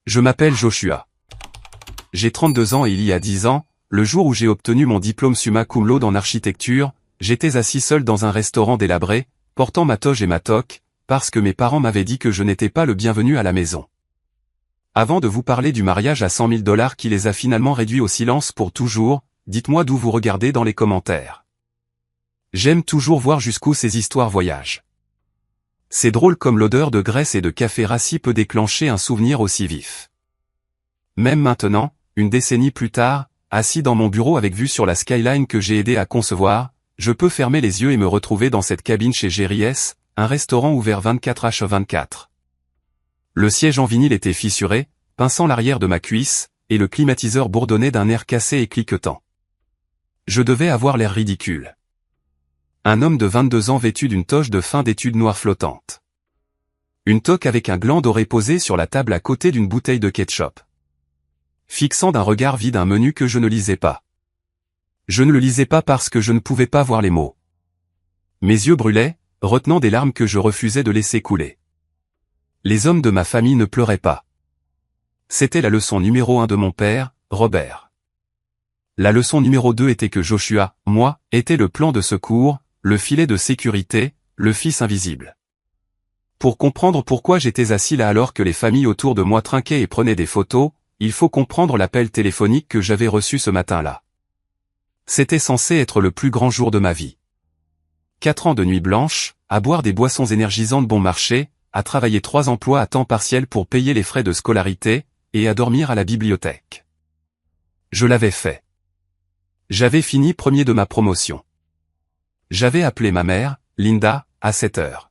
Je m'appelle Joshua. J'ai 32 ans et il y a 10 ans, le jour où j'ai obtenu mon diplôme summa cum laude en architecture, j'étais assis seul dans un restaurant délabré, portant ma toge et ma toque, parce que mes parents m'avaient dit que je n'étais pas le bienvenu à la maison. Avant de vous parler du mariage à $100 000 qui les a finalement réduits au silence pour toujours, dites-moi d'où vous regardez dans les commentaires. J'aime toujours voir jusqu'où ces histoires voyagent. C'est drôle comme l'odeur de graisse et de café rassis peut déclencher un souvenir aussi vif. Même maintenant, une décennie plus tard, assis dans mon bureau avec vue sur la skyline que j'ai aidé à concevoir, je peux fermer les yeux et me retrouver dans cette cabine chez Jerry S, un restaurant ouvert 24h24. Le siège en vinyle était fissuré, pinçant l'arrière de ma cuisse, et le climatiseur bourdonnait d'un air cassé et cliquetant. Je devais avoir l'air ridicule. Un homme de 22 ans vêtu d'une toge de fin d'études noire flottante. Une toque avec un gland doré posé sur la table à côté d'une bouteille de ketchup. Fixant d'un regard vide un menu que je ne lisais pas. Je ne le lisais pas parce que je ne pouvais pas voir les mots. Mes yeux brûlaient, retenant des larmes que je refusais de laisser couler. Les hommes de ma famille ne pleuraient pas. C'était la leçon numéro 1 de mon père, Robert. La leçon numéro 2 était que Joshua, moi, était le plan de secours, le filet de sécurité, le fils invisible. Pour comprendre pourquoi j'étais assis là alors que les familles autour de moi trinquaient et prenaient des photos, il faut comprendre l'appel téléphonique que j'avais reçu ce matin-là. C'était censé être le plus grand jour de ma vie. 4 ans de nuit blanche, à boire des boissons énergisantes bon marché, à travailler 3 emplois à temps partiel pour payer les frais de scolarité, et à dormir à la bibliothèque. Je l'avais fait. J'avais fini premier de ma promotion. J'avais appelé ma mère, Linda, à 7 heures.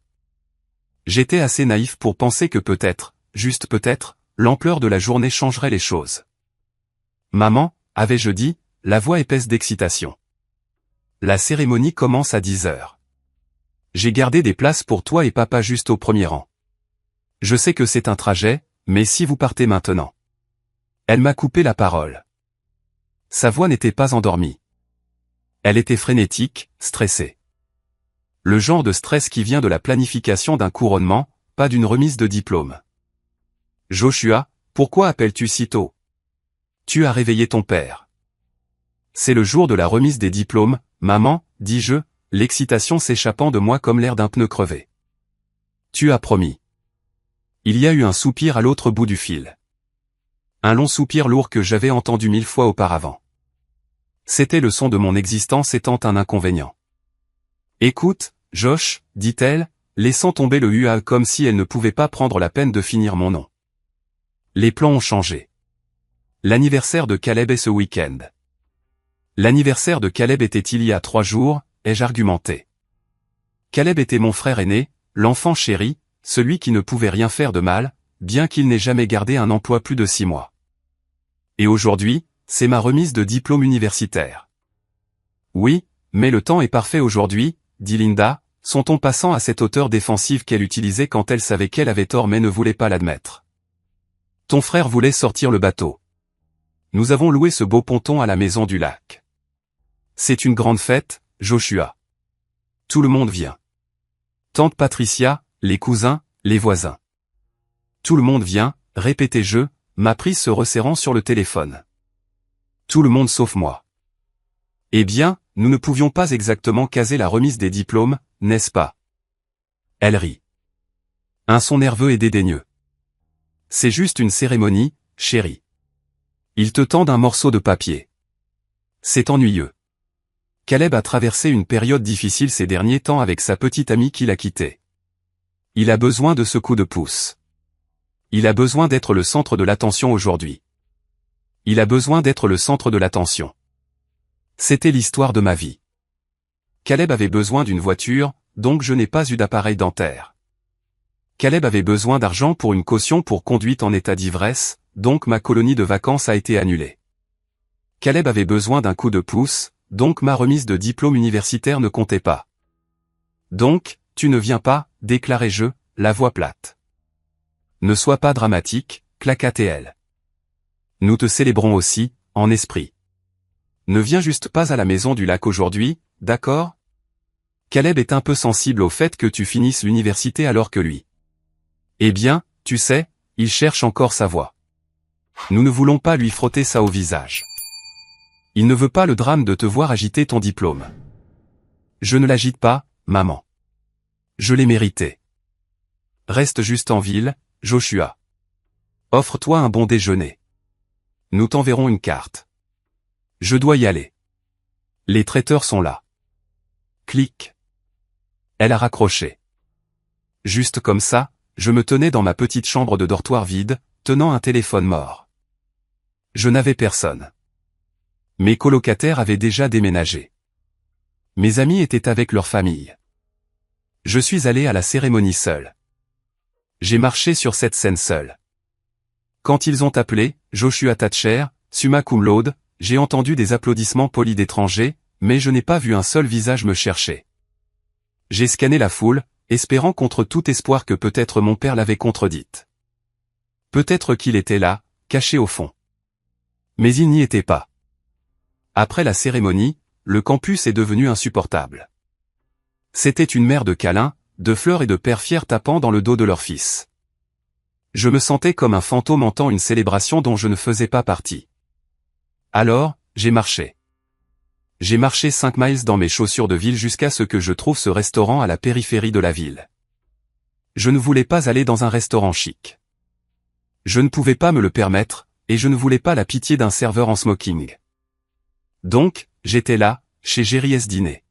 J'étais assez naïf pour penser que peut-être, juste peut-être, l'ampleur de la journée changerait les choses. Maman, avais-je dit, la voix épaisse d'excitation. La cérémonie commence à 10 heures. J'ai gardé des places pour toi et papa juste au premier rang. Je sais que c'est un trajet, mais si vous partez maintenant. Elle m'a coupé la parole. Sa voix n'était pas endormie. Elle était frénétique, stressée. Le genre de stress qui vient de la planification d'un couronnement, pas d'une remise de diplôme. Joshua, pourquoi appelles-tu si tôt? Tu as réveillé ton père. C'est le jour de la remise des diplômes, maman, dis-je, l'excitation s'échappant de moi comme l'air d'un pneu crevé. Tu as promis. Il y a eu un soupir à l'autre bout du fil. Un long soupir lourd que j'avais entendu 1000 fois auparavant. C'était le son de mon existence étant un inconvénient. Écoute, Josh, dit-elle, laissant tomber le UA comme si elle ne pouvait pas prendre la peine de finir mon nom. Les plans ont changé. L'anniversaire de Caleb est ce week-end. L'anniversaire de Caleb était il y a 3 jours, ai-je argumenté. Caleb était mon frère aîné, l'enfant chéri, celui qui ne pouvait rien faire de mal, bien qu'il n'ait jamais gardé un emploi plus de 6 mois. Et aujourd'hui, c'est ma remise de diplôme universitaire. Oui, mais le temps est parfait aujourd'hui, dit Linda, son ton passant à cette hauteur défensive qu'elle utilisait quand elle savait qu'elle avait tort mais ne voulait pas l'admettre. Ton frère voulait sortir le bateau. Nous avons loué ce beau ponton à la maison du lac. C'est une grande fête, Joshua. Tout le monde vient. Tante Patricia, les cousins, les voisins. Tout le monde vient, répétai-je, ma prise se resserrant sur le téléphone. Tout le monde sauf moi. Eh bien, nous ne pouvions pas exactement caser la remise des diplômes, n'est-ce pas? Elle rit. Un son nerveux et dédaigneux. C'est juste une cérémonie, chérie. Ils te tendent un morceau de papier. C'est ennuyeux. Caleb a traversé une période difficile ces derniers temps avec sa petite amie qui l'a quitté. Il a besoin de ce coup de pouce. Il a besoin d'être le centre de l'attention aujourd'hui. Il a besoin d'être le centre de l'attention. C'était l'histoire de ma vie. Caleb avait besoin d'une voiture, donc je n'ai pas eu d'appareil dentaire. Caleb avait besoin d'argent pour une caution pour conduite en état d'ivresse, donc ma colonie de vacances a été annulée. Caleb avait besoin d'un coup de pouce, donc ma remise de diplôme universitaire ne comptait pas. Donc, tu ne viens pas, déclarai-je, la voix plate. Ne sois pas dramatique, claqua-t-elle. Nous te célébrons aussi, en esprit. Ne viens juste pas à la maison du lac aujourd'hui, d'accord? Caleb est un peu sensible au fait que tu finisses l'université alors que lui. Eh bien, tu sais, il cherche encore sa voie. Nous ne voulons pas lui frotter ça au visage. Il ne veut pas le drame de te voir agiter ton diplôme. Je ne l'agite pas, maman. Je l'ai mérité. Reste juste en ville, Joshua. Offre-toi un bon déjeuner. Nous t'enverrons une carte. Je dois y aller. Les traiteurs sont là. Clic. Elle a raccroché. Juste comme ça, je me tenais dans ma petite chambre de dortoir vide, tenant un téléphone mort. Je n'avais personne. Mes colocataires avaient déjà déménagé. Mes amis étaient avec leur famille. Je suis allé à la cérémonie seul. J'ai marché sur cette scène seul. Quand ils ont appelé, Joshua Thatcher, summa cum laude, j'ai entendu des applaudissements polis d'étrangers, mais je n'ai pas vu un seul visage me chercher. J'ai scanné la foule, espérant contre tout espoir que peut-être mon père l'avait contredite. Peut-être qu'il était là, caché au fond. Mais il n'y était pas. Après la cérémonie, le campus est devenu insupportable. C'était une mer de câlins, de fleurs et de pères fiers tapant dans le dos de leur fils. Je me sentais comme un fantôme hantant une célébration dont je ne faisais pas partie. Alors, j'ai marché. J'ai marché 5 miles dans mes chaussures de ville jusqu'à ce que je trouve ce restaurant à la périphérie de la ville. Je ne voulais pas aller dans un restaurant chic. Je ne pouvais pas me le permettre, et je ne voulais pas la pitié d'un serveur en smoking. Donc, j'étais là, chez Jerry's Dîner.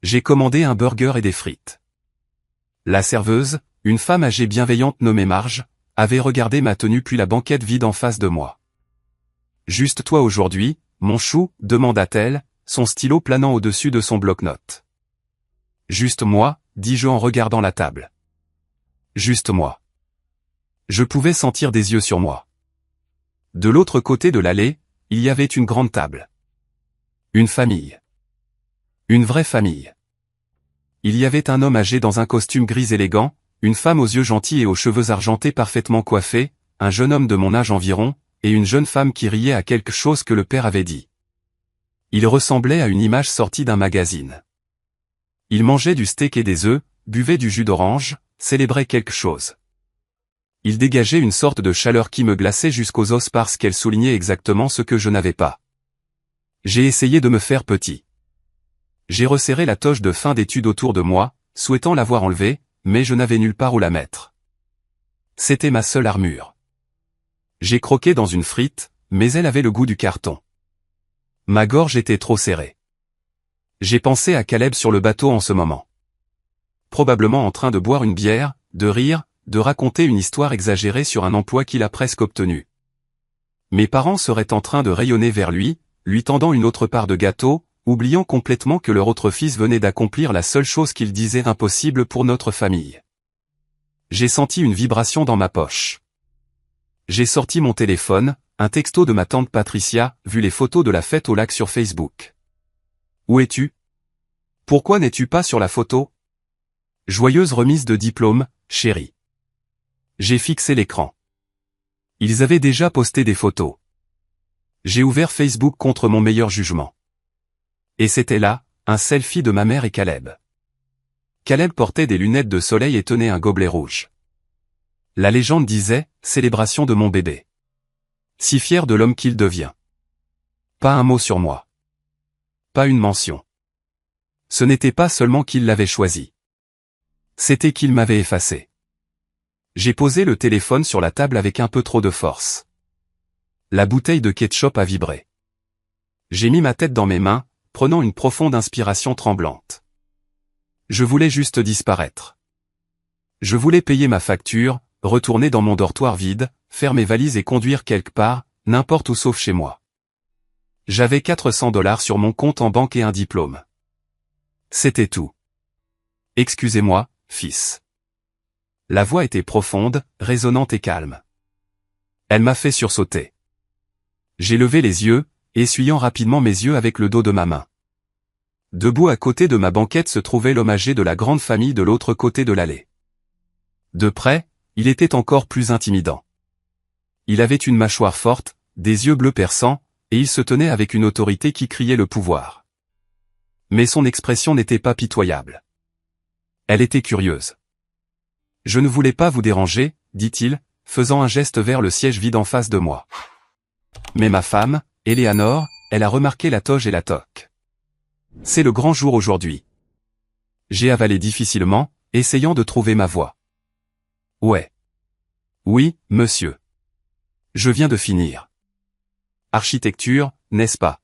J'ai commandé un burger et des frites. La serveuse, une femme âgée bienveillante nommée Marge, avait regardé ma tenue puis la banquette vide en face de moi. « Juste toi aujourd'hui, mon chou ?» demanda-t-elle, son stylo planant au-dessus de son bloc-notes. « Juste moi ?» dis-je en regardant la table. « Juste moi. » Je pouvais sentir des yeux sur moi. De l'autre côté de l'allée, il y avait une grande table. Une famille. Une vraie famille. Il y avait un homme âgé dans un costume gris élégant, une femme aux yeux gentils et aux cheveux argentés parfaitement coiffés, un jeune homme de mon âge environ, et une jeune femme qui riait à quelque chose que le père avait dit. Il ressemblait à une image sortie d'un magazine. Il mangeait du steak et des œufs, buvait du jus d'orange, célébrait quelque chose. Il dégageait une sorte de chaleur qui me glaçait jusqu'aux os parce qu'elle soulignait exactement ce que je n'avais pas. J'ai essayé de me faire petit. J'ai resserré la toge de fin d'études autour de moi, souhaitant l'avoir enlevée, mais je n'avais nulle part où la mettre. C'était ma seule armure. J'ai croqué dans une frite, mais elle avait le goût du carton. Ma gorge était trop serrée. J'ai pensé à Caleb sur le bateau en ce moment. Probablement en train de boire une bière, de rire, de raconter une histoire exagérée sur un emploi qu'il a presque obtenu. Mes parents seraient en train de rayonner vers lui tendant une autre part de gâteau, oubliant complètement que leur autre fils venait d'accomplir la seule chose qu'il disait impossible pour notre famille. J'ai senti une vibration dans ma poche. J'ai sorti mon téléphone, un texto de ma tante Patricia, vu les photos de la fête au lac sur Facebook. « Où es-tu ? Pourquoi n'es-tu pas sur la photo ? Joyeuse remise de diplôme, chérie. » J'ai fixé l'écran. Ils avaient déjà posté des photos. J'ai ouvert Facebook contre mon meilleur jugement. Et c'était là, un selfie de ma mère et Caleb. Caleb portait des lunettes de soleil et tenait un gobelet rouge. La légende disait, célébration de mon bébé. Si fier de l'homme qu'il devient. Pas un mot sur moi. Pas une mention. Ce n'était pas seulement qu'il l'avait choisi. C'était qu'il m'avait effacé. J'ai posé le téléphone sur la table avec un peu trop de force. La bouteille de ketchup a vibré. J'ai mis ma tête dans mes mains, prenant une profonde inspiration tremblante. Je voulais juste disparaître. Je voulais payer ma facture, retourner dans mon dortoir vide, faire mes valises et conduire quelque part, n'importe où sauf chez moi. J'avais $400 sur mon compte en banque et un diplôme. C'était tout. Excusez-moi, fils. La voix était profonde, résonnante et calme. Elle m'a fait sursauter. J'ai levé les yeux, essuyant rapidement mes yeux avec le dos de ma main. Debout à côté de ma banquette se trouvait l'homme âgé de la grande famille de l'autre côté de l'allée. De près, il était encore plus intimidant. Il avait une mâchoire forte, des yeux bleus perçants, et il se tenait avec une autorité qui criait le pouvoir. Mais son expression n'était pas pitoyable. Elle était curieuse. « Je ne voulais pas vous déranger, dit-il, faisant un geste vers le siège vide en face de moi. Mais ma femme, Eleanor, elle a remarqué la toge et la toque. C'est le grand jour aujourd'hui. J'ai avalé difficilement, essayant de trouver ma voix. Ouais. Oui, monsieur. Je viens de finir. Architecture, n'est-ce pas?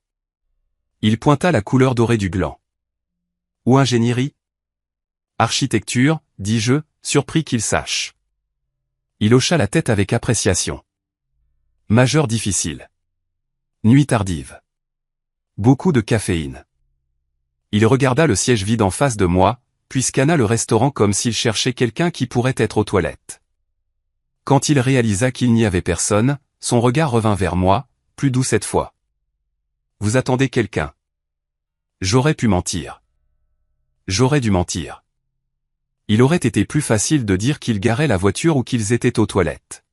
Il pointa la couleur dorée du gland. Ou ingénierie? Architecture, dis-je, surpris qu'il sache. Il hocha la tête avec appréciation. Majeur difficile. Nuit tardive. Beaucoup de caféine. Il regarda le siège vide en face de moi, puis scanna le restaurant comme s'il cherchait quelqu'un qui pourrait être aux toilettes. Quand il réalisa qu'il n'y avait personne, son regard revint vers moi, plus doux cette fois. Vous attendez quelqu'un. J'aurais pu mentir. J'aurais dû mentir. Il aurait été plus facile de dire qu'ils garaient la voiture ou qu'ils étaient aux toilettes.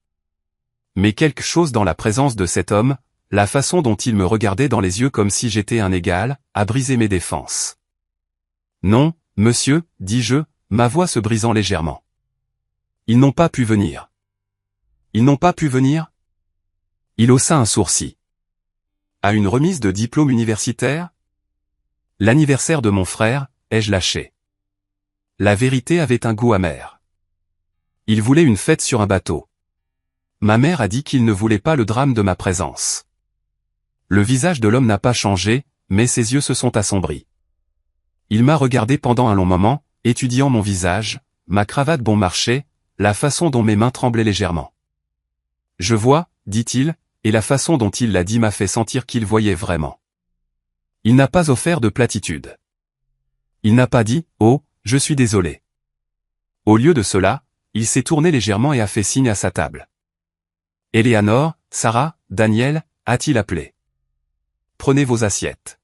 Mais quelque chose dans la présence de cet homme, la façon dont il me regardait dans les yeux comme si j'étais un égal, a brisé mes défenses. Non, monsieur, dis-je, ma voix se brisant légèrement. Ils n'ont pas pu venir. Ils n'ont pas pu venir? Il haussa un sourcil. À une remise de diplôme universitaire? L'anniversaire de mon frère, ai-je lâché. La vérité avait un goût amer. Il voulait une fête sur un bateau. Ma mère a dit qu'il ne voulait pas le drame de ma présence. Le visage de l'homme n'a pas changé, mais ses yeux se sont assombris. Il m'a regardé pendant un long moment, étudiant mon visage, ma cravate bon marché, la façon dont mes mains tremblaient légèrement. Je vois, dit-il, et la façon dont il l'a dit m'a fait sentir qu'il voyait vraiment. Il n'a pas offert de platitude. Il n'a pas dit, oh, je suis désolé. Au lieu de cela, il s'est tourné légèrement et a fait signe à sa table. Eleanor, Sarah, Daniel, a-t-il appelé. Prenez vos assiettes.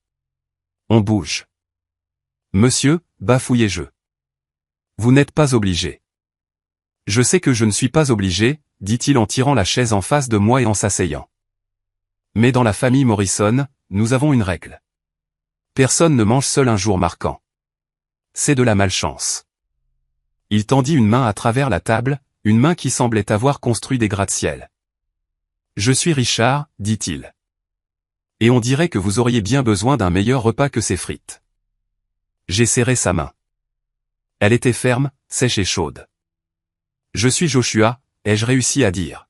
On bouge. Monsieur, bafouillai-je. Vous n'êtes pas obligé. Je sais que je ne suis pas obligé, dit-il en tirant la chaise en face de moi et en s'asseyant. Mais dans la famille Morrison, nous avons une règle. Personne ne mange seul un jour marquant. C'est de la malchance. Il tendit une main à travers la table, une main qui semblait avoir construit des gratte-ciel. Je suis Richard, dit-il. Et on dirait que vous auriez bien besoin d'un meilleur repas que ces frites. J'ai serré sa main. Elle était ferme, sèche et chaude. Je suis Joshua, ai-je réussi à dire.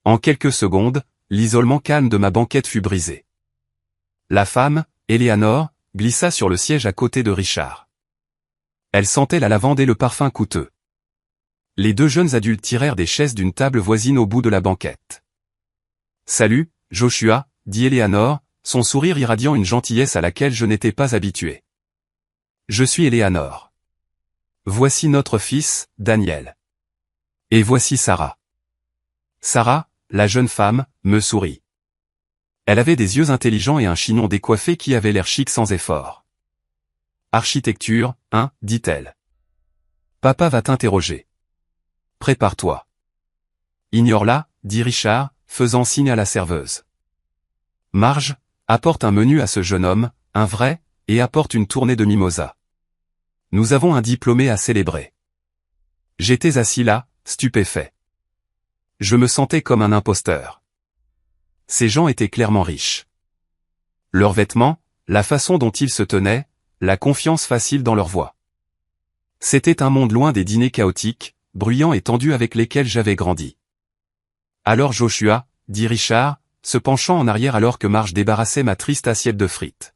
En quelques secondes, l'isolement calme de ma banquette fut brisé. La femme, Eleanor, glissa sur le siège à côté de Richard. Elle sentait la lavande et le parfum coûteux. Les deux jeunes adultes tirèrent des chaises d'une table voisine au bout de la banquette. Salut, Joshua, dit Eleanor, son sourire irradiant une gentillesse à laquelle je n'étais pas habitué. Je suis Eleanor. Voici notre fils, Daniel. Et voici Sarah. Sarah, la jeune femme, me sourit. Elle avait des yeux intelligents et un chignon décoiffé qui avait l'air chic sans effort. Architecture, hein, dit-elle. Papa va t'interroger. Prépare-toi. Ignore-la, dit Richard, faisant signe à la serveuse. Marge, apporte un menu à ce jeune homme, un vrai, et apporte une tournée de mimosa. Nous avons un diplômé à célébrer. J'étais assis là, stupéfait. Je me sentais comme un imposteur. Ces gens étaient clairement riches. Leurs vêtements, la façon dont ils se tenaient, la confiance facile dans leur voix. C'était un monde loin des dîners chaotiques, bruyants et tendus avec lesquels j'avais grandi. Alors Joshua, dit Richard, se penchant en arrière alors que Marge débarrassait ma triste assiette de frites.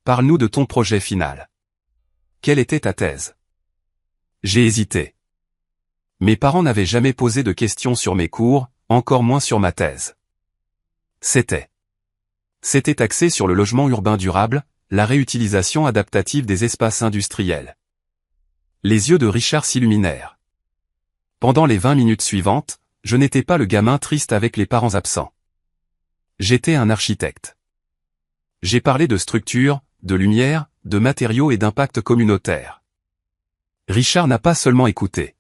Parle-nous de ton projet final. Quelle était ta thèse? J'ai hésité. Mes parents n'avaient jamais posé de questions sur mes cours, encore moins sur ma thèse. C'était axé sur le logement urbain durable, la réutilisation adaptative des espaces industriels. Les yeux de Richard s'illuminèrent. Pendant les 20 minutes suivantes, je n'étais pas le gamin triste avec les parents absents. J'étais un architecte. J'ai parlé de structure, de lumière, de matériaux et d'impact communautaire. Richard n'a pas seulement écouté.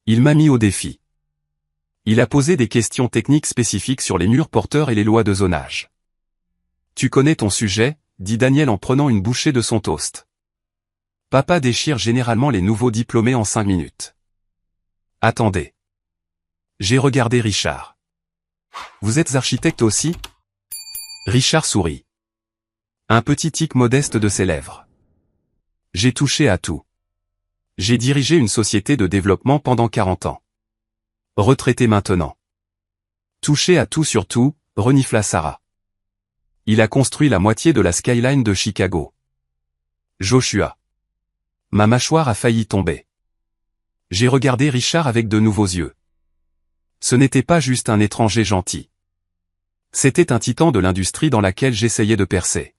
Il m'a mis au défi. Il a posé des questions techniques spécifiques sur les murs porteurs et les lois de zonage. Tu connais ton sujet, dit Daniel en prenant une bouchée de son toast. Papa déchire généralement les nouveaux diplômés en 5 minutes. Attendez. J'ai regardé Richard. Vous êtes architecte aussi? Richard sourit. Un petit tic modeste de ses lèvres. J'ai touché à tout. J'ai dirigé une société de développement pendant 40 ans. Retraité maintenant. Touché à tout surtout, renifla Sarah. Il a construit la moitié de la skyline de Chicago. Joshua. Ma mâchoire a failli tomber. J'ai regardé Richard avec de nouveaux yeux. Ce n'était pas juste un étranger gentil. C'était un titan de l'industrie dans laquelle j'essayais de percer.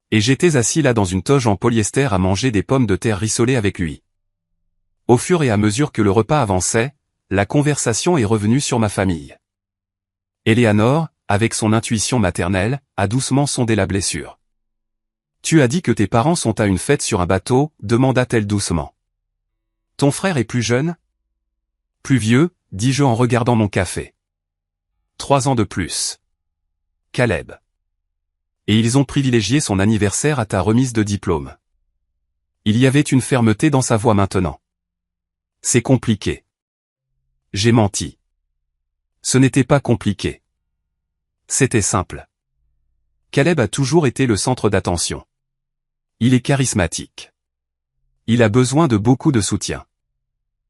Et j'étais assis là dans une toge en polyester à manger des pommes de terre rissolées avec lui. Au fur et à mesure que le repas avançait, la conversation est revenue sur ma famille. Eleanor, avec son intuition maternelle, a doucement sondé la blessure. Tu as dit que tes parents sont à une fête sur un bateau, demanda-t-elle doucement. Ton frère est plus jeune? Plus vieux, dis-je en regardant mon café. 3 ans de plus. Caleb. Et ils ont privilégié son anniversaire à ta remise de diplôme. Il y avait une fermeté dans sa voix maintenant. C'est compliqué. J'ai menti. Ce n'était pas compliqué. C'était simple. Caleb a toujours été le centre d'attention. Il est charismatique. Il a besoin de beaucoup de soutien.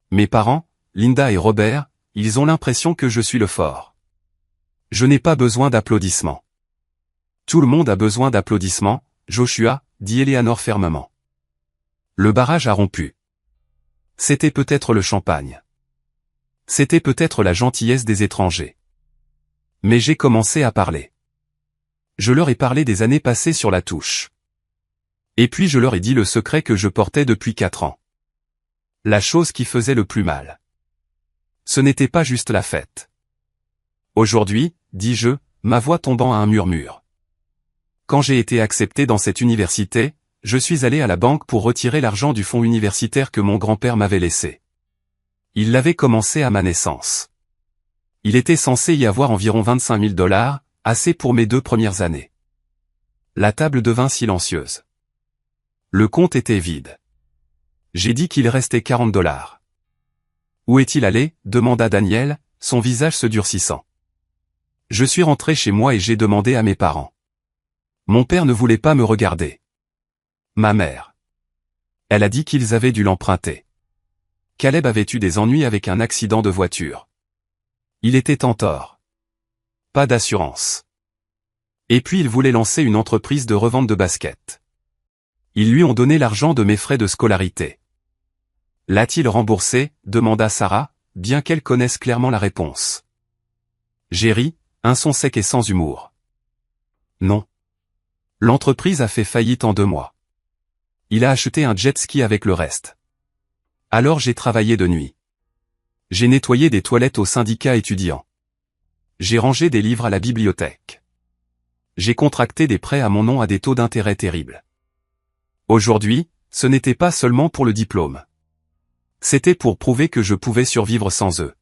Mes parents, Linda et Robert, ils ont l'impression que je suis le fort. Je n'ai pas besoin d'applaudissements. Tout le monde a besoin d'applaudissements, Joshua, dit Eleanor fermement. Le barrage a rompu. C'était peut-être le champagne. C'était peut-être la gentillesse des étrangers. Mais j'ai commencé à parler. Je leur ai parlé des années passées sur la touche. Et puis je leur ai dit le secret que je portais depuis 4 ans. La chose qui faisait le plus mal. Ce n'était pas juste la fête. Aujourd'hui, dis-je, ma voix tombant à un murmure. Quand j'ai été accepté dans cette université, je suis allé à la banque pour retirer l'argent du fonds universitaire que mon grand-père m'avait laissé. Il l'avait commencé à ma naissance. Il était censé y avoir environ 25 000 $, assez pour mes 2 premières années. La table devint silencieuse. Le compte était vide. J'ai dit qu'il restait 40 $. Où est-il allé? Demanda Daniel, son visage se durcissant. Je suis rentré chez moi et j'ai demandé à mes parents. Mon père ne voulait pas me regarder. Ma mère. Elle a dit qu'ils avaient dû l'emprunter. Caleb avait eu des ennuis avec un accident de voiture. Il était en tort. Pas d'assurance. Et puis il voulait lancer une entreprise de revente de baskets. Ils lui ont donné l'argent de mes frais de scolarité. L'a-t-il remboursé? Demanda Sarah, bien qu'elle connaisse clairement la réponse. J'ai ri, un son sec et sans humour. Non. L'entreprise a fait faillite en 2 mois. Il a acheté un jet ski avec le reste. Alors j'ai travaillé de nuit. J'ai nettoyé des toilettes au syndicat étudiant. J'ai rangé des livres à la bibliothèque. J'ai contracté des prêts à mon nom à des taux d'intérêt terribles. Aujourd'hui, ce n'était pas seulement pour le diplôme. C'était pour prouver que je pouvais survivre sans eux.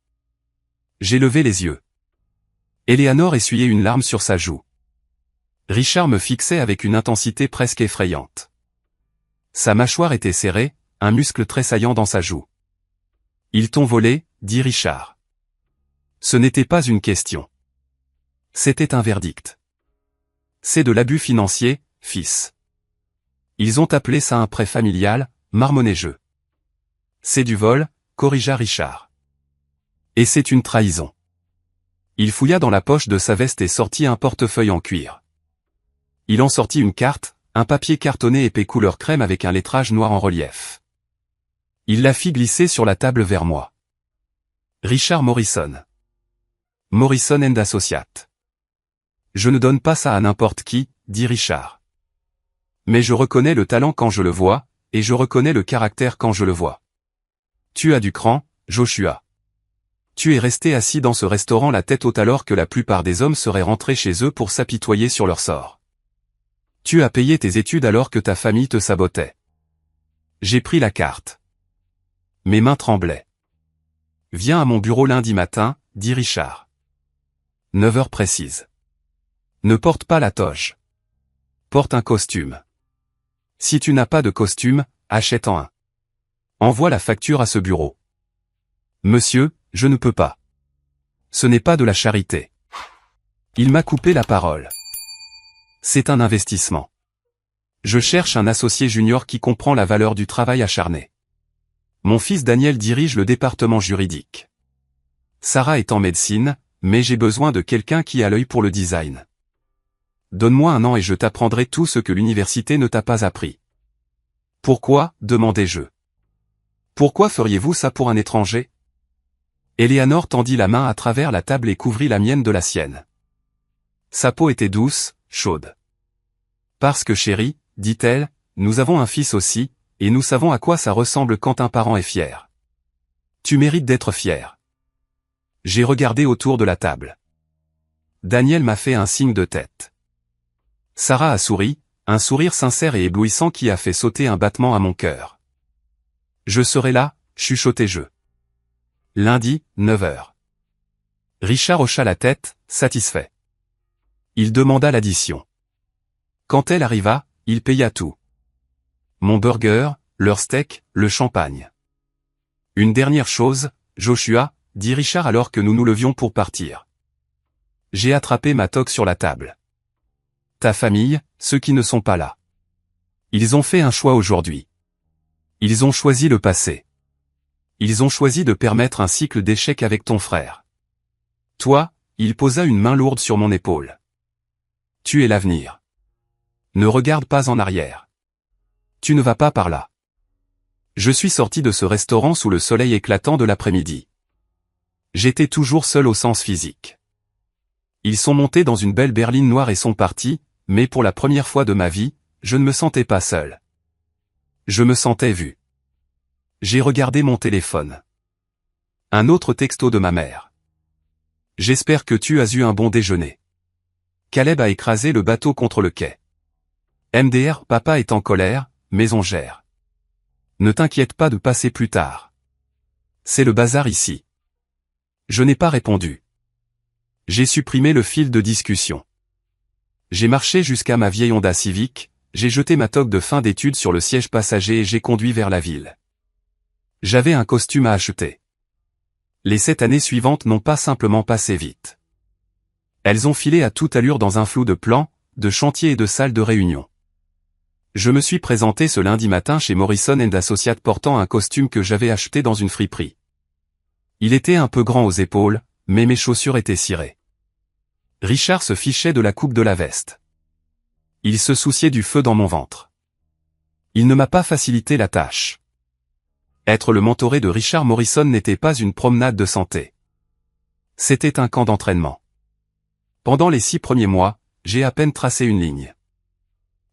J'ai levé les yeux. Eleanor essuyait une larme sur sa joue. Richard me fixait avec une intensité presque effrayante. Sa mâchoire était serrée, un muscle tressaillant dans sa joue. Ils t'ont volé, dit Richard. Ce n'était pas une question. C'était un verdict. C'est de l'abus financier, fils. Ils ont appelé ça un prêt familial, marmonnai-je. C'est du vol, corrigea Richard. Et c'est une trahison. Il fouilla dans la poche de sa veste et sortit un portefeuille en cuir. Il en sortit une carte, un papier cartonné épais couleur crème avec un lettrage noir en relief. Il la fit glisser sur la table vers moi. Richard Morrison. Morrison & Associates. Je ne donne pas ça à n'importe qui, dit Richard. Mais je reconnais le talent quand je le vois, et je reconnais le caractère quand je le vois. Tu as du cran, Joshua. Tu es resté assis dans ce restaurant la tête haute alors que la plupart des hommes seraient rentrés chez eux pour s'apitoyer sur leur sort. Tu as payé tes études alors que ta famille te sabotait. J'ai pris la carte. Mes mains tremblaient. Viens à mon bureau lundi matin, dit Richard. 9 heures précises. Ne porte pas la toge. Porte un costume. Si tu n'as pas de costume, achète-en un. Envoie la facture à ce bureau. Monsieur, je ne peux pas. ce n'est pas de la charité. Il m'a coupé la parole. C'est un investissement. Je cherche un associé junior qui comprend la valeur du travail acharné. Mon fils Daniel dirige le département juridique. Sarah est en médecine, mais j'ai besoin de quelqu'un qui a l'œil pour le design. Donne-moi 1 an et je t'apprendrai tout ce que l'université ne t'a pas appris. Pourquoi, demandai-je. Pourquoi feriez-vous ça pour un étranger? Eleanor tendit la main à travers la table et couvrit la mienne de la sienne. Sa peau était douce, chaude. Parce que chérie, dit-elle, nous avons un fils aussi, et nous savons à quoi ça ressemble quand un parent est fier. Tu mérites d'être fier. J'ai regardé autour de la table. Daniel m'a fait un signe de tête. Sarah a souri, un sourire sincère et éblouissant qui a fait sauter un battement à mon cœur. Je serai là, chuchotai-je. Lundi, 9 h. Richard hocha la tête, satisfait. Il demanda l'addition. Quand elle arriva, il paya tout. Mon burger, leur steak, le champagne. Une dernière chose, Joshua, dit Richard alors que nous nous levions pour partir. J'ai attrapé ma toque sur la table. Ta famille, ceux qui ne sont pas là. Ils ont fait un choix aujourd'hui. Ils ont choisi le passé. Ils ont choisi de permettre un cycle d'échecs avec ton frère. Toi, il posa une main lourde sur mon épaule. Tu es l'avenir. Ne regarde pas en arrière. Tu ne vas pas par là. Je suis sorti de ce restaurant sous le soleil éclatant de l'après-midi. J'étais toujours seul au sens physique. Ils sont montés dans une belle berline noire et sont partis, mais pour la première fois de ma vie, je ne me sentais pas seul. Je me sentais vu. J'ai regardé mon téléphone. Un autre texto de ma mère. J'espère que tu as eu un bon déjeuner. Caleb a écrasé le bateau contre le quai. MDR, papa est en colère, mais on gère. Ne t'inquiète pas de passer plus tard. C'est le bazar ici. Je n'ai pas répondu. J'ai supprimé le fil de discussion. J'ai marché jusqu'à ma vieille Honda Civic, j'ai jeté ma toque de fin d'études sur le siège passager et j'ai conduit vers la ville. J'avais un costume à acheter. Les 7 années suivantes n'ont pas simplement passé vite. Elles ont filé à toute allure dans un flou de plans, de chantiers et de salles de réunion. Je me suis présenté ce lundi matin chez Morrison & Associates portant un costume que j'avais acheté dans une friperie. Il était un peu grand aux épaules, mais mes chaussures étaient cirées. Richard se fichait de la coupe de la veste. Il se souciait du feu dans mon ventre. Il ne m'a pas facilité la tâche. Être le mentoré de Richard Morrison n'était pas une promenade de santé. C'était un camp d'entraînement. Pendant les 6 premiers mois, j'ai à peine tracé une ligne.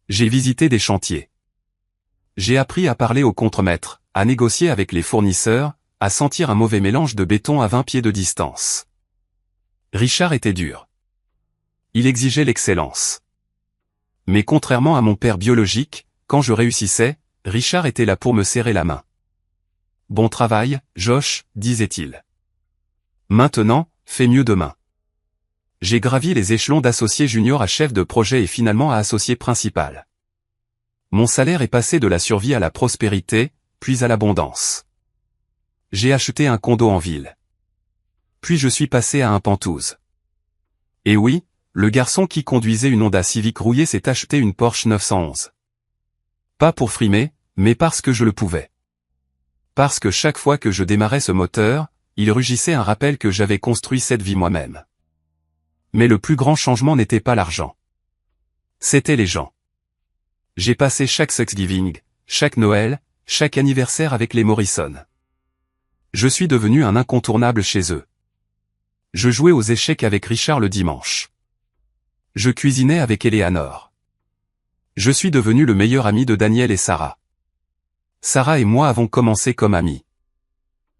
J'ai visité des chantiers. J'ai appris à parler au contremaître, à négocier avec les fournisseurs, à sentir un mauvais mélange de béton à 20 pieds de distance. Richard était dur. Il exigeait l'excellence. Mais contrairement à mon père biologique, quand je réussissais, Richard était là pour me serrer la main. Bon travail, Josh, disait-il. Maintenant, fais mieux demain. J'ai gravi les échelons d'associé junior à chef de projet et finalement à associé principal. Mon salaire est passé de la survie à la prospérité, puis à l'abondance. J'ai acheté un condo en ville. Puis je suis passé à un Penthouse. Et oui, le garçon qui conduisait une Honda Civic rouillée s'est acheté une Porsche 911. Pas pour frimer, mais parce que je le pouvais. Parce que chaque fois que je démarrais ce moteur, il rugissait un rappel que j'avais construit cette vie moi-même. Mais le plus grand changement n'était pas l'argent. C'était les gens. J'ai passé chaque Thanksgiving, chaque Noël, chaque anniversaire avec les Morrison. Je suis devenu un incontournable chez eux. Je jouais aux échecs avec Richard le dimanche. Je cuisinais avec Eleanor. Je suis devenu le meilleur ami de Daniel et Sarah. Sarah et moi avons commencé comme amis.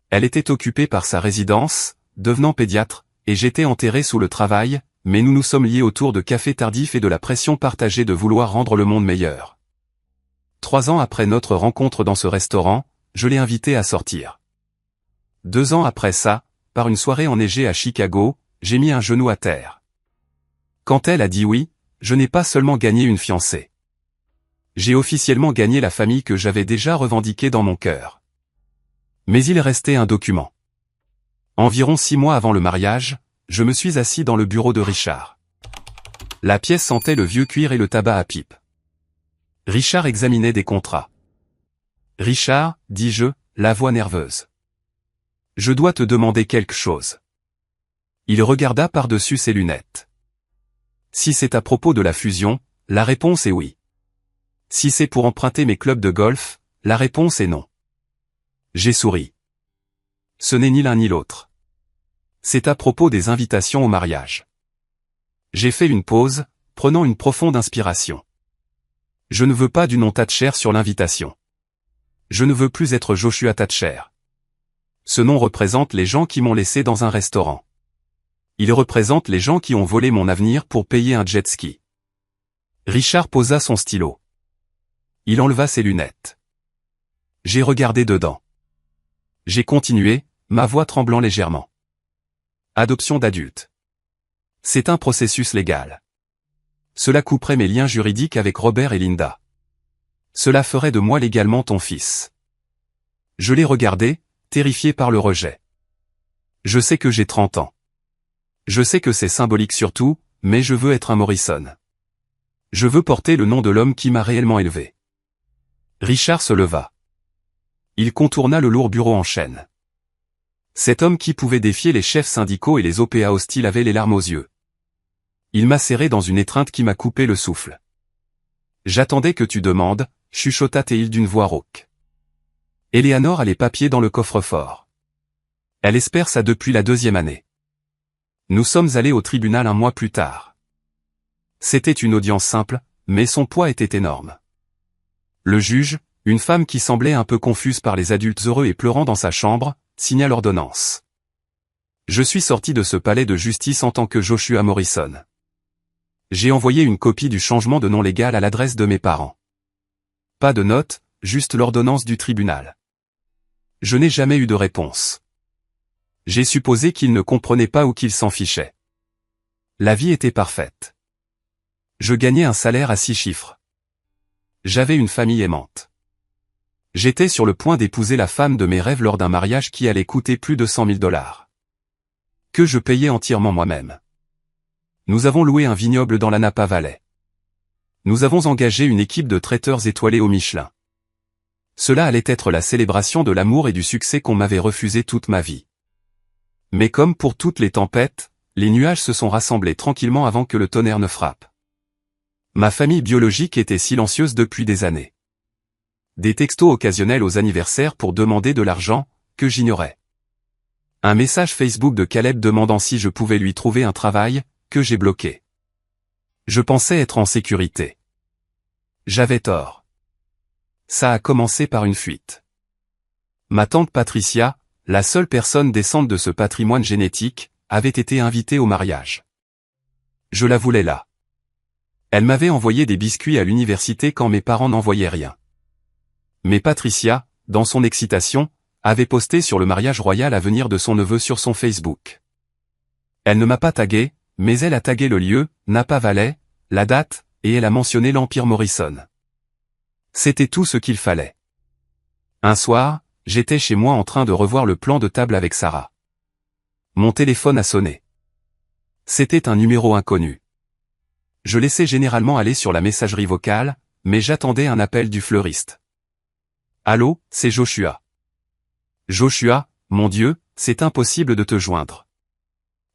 Elle était occupée par sa résidence, devenant pédiatre, et j'étais enterré sous le travail, mais nous nous sommes liés autour de cafés tardifs et de la pression partagée de vouloir rendre le monde meilleur. 3 ans après notre rencontre dans ce restaurant, je l'ai invité à sortir. 2 ans après ça, par une soirée enneigée à Chicago, j'ai mis un genou à terre. Quand elle a dit oui, je n'ai pas seulement gagné une fiancée. J'ai officiellement gagné la famille que j'avais déjà revendiquée dans mon cœur. Mais il restait un document. Environ 6 mois avant le mariage, je me suis assis dans le bureau de Richard. La pièce sentait le vieux cuir et le tabac à pipe. Richard examinait des contrats. « Richard, dis-je, la voix nerveuse. Je dois te demander quelque chose. » Il regarda par-dessus ses lunettes. « Si c'est à propos de la fusion, la réponse est oui. Si c'est pour emprunter mes clubs de golf, la réponse est non. » J'ai souri. Ce n'est ni l'un ni l'autre. C'est à propos des invitations au mariage. J'ai fait une pause, prenant une profonde inspiration. Je ne veux pas du nom Thatcher sur l'invitation. Je ne veux plus être Joshua Thatcher. Ce nom représente les gens qui m'ont laissé dans un restaurant. Il représente les gens qui ont volé mon avenir pour payer un jet ski. Richard posa son stylo. Il enleva ses lunettes. J'ai regardé dedans. J'ai continué, ma voix tremblant légèrement. Adoption d'adultes. C'est un processus légal. Cela couperait mes liens juridiques avec Robert et Linda. Cela ferait de moi légalement ton fils. Je l'ai regardé, terrifié par le rejet. Je sais que j'ai 30 ans. Je sais que c'est symbolique surtout, mais je veux être un Morrison. Je veux porter le nom de l'homme qui m'a réellement élevé. Richard se leva. Il contourna le lourd bureau en chêne. Cet homme qui pouvait défier les chefs syndicaux et les OPA hostiles avait les larmes aux yeux. Il m'a serré dans une étreinte qui m'a coupé le souffle. J'attendais que tu demandes, chuchota Théil d'une voix rauque. Eleanor a les papiers dans le coffre-fort. Elle espère ça depuis la 2e année. Nous sommes allés au tribunal un mois plus tard. C'était une audience simple, mais son poids était énorme. Le juge, une femme qui semblait un peu confuse par les adultes heureux et pleurant dans sa chambre, signa l'ordonnance. Je suis sorti de ce palais de justice en tant que Joshua Morrison. J'ai envoyé une copie du changement de nom légal à l'adresse de mes parents. Pas de note, juste l'ordonnance du tribunal. Je n'ai jamais eu de réponse. J'ai supposé qu'ils ne comprenaient pas ou qu'ils s'en fichaient. La vie était parfaite. Je gagnais un salaire à 6 chiffres. J'avais une famille aimante. J'étais sur le point d'épouser la femme de mes rêves lors d'un mariage qui allait coûter plus de 100 000 $. Que je payais entièrement moi-même. Nous avons loué un vignoble dans la Napa Valley. Nous avons engagé une équipe de traiteurs étoilés au Michelin. Cela allait être la célébration de l'amour et du succès qu'on m'avait refusé toute ma vie. Mais comme pour toutes les tempêtes, les nuages se sont rassemblés tranquillement avant que le tonnerre ne frappe. Ma famille biologique était silencieuse depuis des années. Des textos occasionnels aux anniversaires pour demander de l'argent, que j'ignorais. Un message Facebook de Caleb demandant si je pouvais lui trouver un travail, que j'ai bloqué. Je pensais être en sécurité. J'avais tort. Ça a commencé par une fuite. Ma tante Patricia, la seule personne décente de ce patrimoine génétique, avait été invitée au mariage. Je la voulais là. Elle m'avait envoyé des biscuits à l'université quand mes parents n'envoyaient rien. Mais Patricia, dans son excitation, avait posté sur le mariage royal à venir de son neveu sur son Facebook. Elle ne m'a pas tagué, mais elle a tagué le lieu, Napa Valley, la date, et elle a mentionné l'Empire Morrison. C'était tout ce qu'il fallait. Un soir, j'étais chez moi en train de revoir le plan de table avec Sarah. Mon téléphone a sonné. C'était un numéro inconnu. Je laissais généralement aller sur la messagerie vocale, mais j'attendais un appel du fleuriste. Allô, c'est Joshua. Joshua, mon Dieu, c'est impossible de te joindre.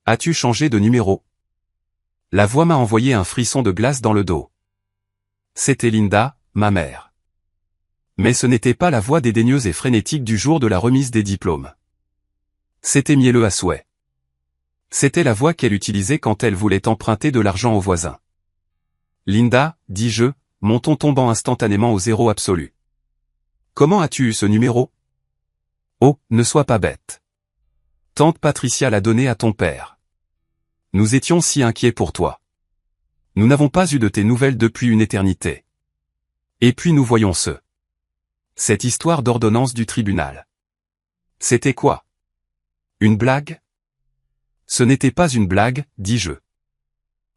As-tu changé de numéro? La voix m'a envoyé un frisson de glace dans le dos. C'était Linda, ma mère. Mais ce n'était pas la voix dédaigneuse et frénétique du jour de la remise des diplômes. C'était mielleux à souhait. C'était la voix qu'elle utilisait quand elle voulait emprunter de l'argent aux voisins. Linda, dis-je, mon ton tombant instantanément au zéro absolu. Comment as-tu eu ce numéro? Oh, ne sois pas bête. Tante Patricia l'a donné à ton père. Nous étions si inquiets pour toi. Nous n'avons pas eu de tes nouvelles depuis une éternité. Et puis nous voyons cette histoire d'ordonnance du tribunal. C'était quoi? Une blague? Ce n'était pas une blague, dis-je.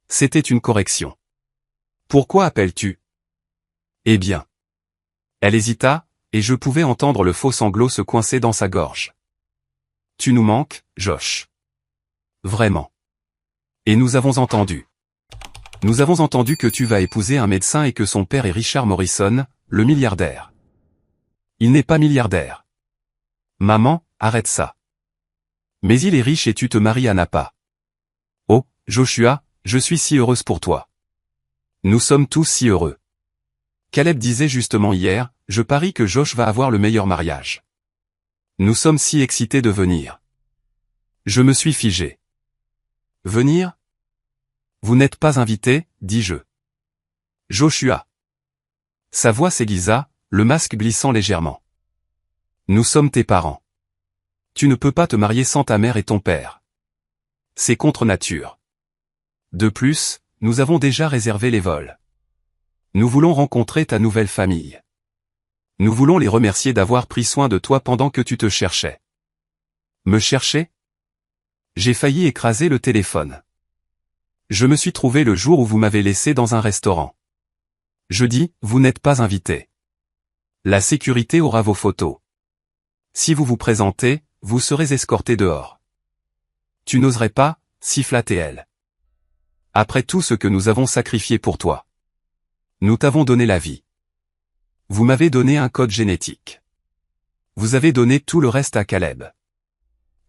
C'était une correction. Pourquoi appelles-tu? Eh bien. Elle hésita, et je pouvais entendre le faux sanglot se coincer dans sa gorge. Tu nous manques, Josh. Vraiment. Et nous avons entendu. Nous avons entendu que tu vas épouser un médecin et que son père est Richard Morrison, le milliardaire. Il n'est pas milliardaire. Maman, arrête ça. Mais il est riche et tu te maries à Napa. Oh, Joshua, je suis si heureuse pour toi. Nous sommes tous si heureux. Caleb disait justement hier, je parie que Josh va avoir le meilleur mariage. Nous sommes si excités de venir. Je me suis figé. Venir? Vous n'êtes pas invité, dis-je. Joshua. Sa voix s'aiguisa, le masque glissant légèrement. Nous sommes tes parents. Tu ne peux pas te marier sans ta mère et ton père. C'est contre nature. De plus, nous avons déjà réservé les vols. Nous voulons rencontrer ta nouvelle famille. Nous voulons les remercier d'avoir pris soin de toi pendant que tu te cherchais. Me chercher? J'ai failli écraser le téléphone. Je me suis trouvé le jour où vous m'avez laissé dans un restaurant. Je dis, vous n'êtes pas invité. La sécurité aura vos photos. Si vous vous présentez, vous serez escorté dehors. Tu n'oserais pas, siffla TL. Après tout ce que nous avons sacrifié pour toi. Nous t'avons donné la vie. Vous m'avez donné un code génétique. Vous avez donné tout le reste à Caleb.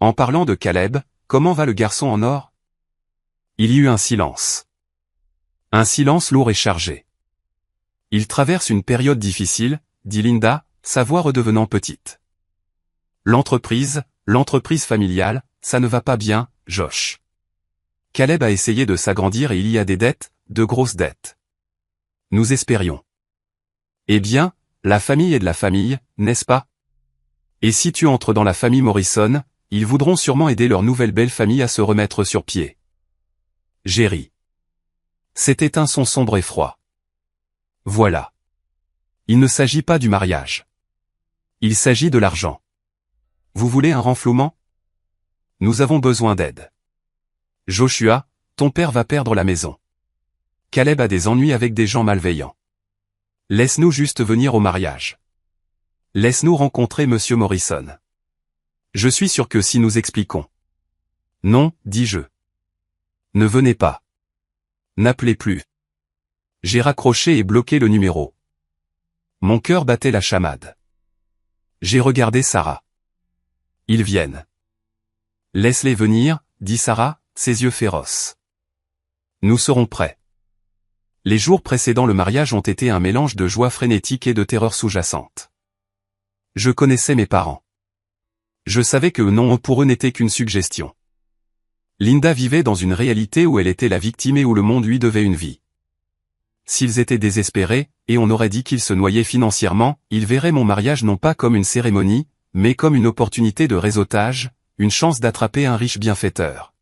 En parlant de Caleb, comment va le garçon en or? Il y eut un silence. Un silence lourd et chargé. Il traverse une période difficile, dit Linda, sa voix redevenant petite. L'entreprise familiale, ça ne va pas bien, Josh. Caleb a essayé de s'agrandir et il y a des dettes, de grosses dettes. Nous espérions. Eh bien, la famille est de la famille, n'est-ce pas? Et si tu entres dans la famille Morrison, ils voudront sûrement aider leur nouvelle belle famille à se remettre sur pied. J'ai ri. C'était un son sombre et froid. Voilà. Il ne s'agit pas du mariage. Il s'agit de l'argent. Vous voulez un renflouement? Nous avons besoin d'aide. Joshua, ton père va perdre la maison. Caleb a des ennuis avec des gens malveillants. Laisse-nous juste venir au mariage. Laisse-nous rencontrer Monsieur Morrison. Je suis sûr que si nous expliquons. Non, dis-je. Ne venez pas. N'appelez plus. J'ai raccroché et bloqué le numéro. Mon cœur battait la chamade. J'ai regardé Sarah. Ils viennent. Laisse-les venir, dit Sarah, ses yeux féroces. Nous serons prêts. Les jours précédant le mariage ont été un mélange de joie frénétique et de terreur sous-jacente. Je connaissais mes parents. Je savais que non pour eux n'était qu'une suggestion. Linda vivait dans une réalité où elle était la victime et où le monde lui devait une vie. S'ils étaient désespérés, et on aurait dit qu'ils se noyaient financièrement, ils verraient mon mariage non pas comme une cérémonie, mais comme une opportunité de réseautage, une chance d'attraper un riche bienfaiteur.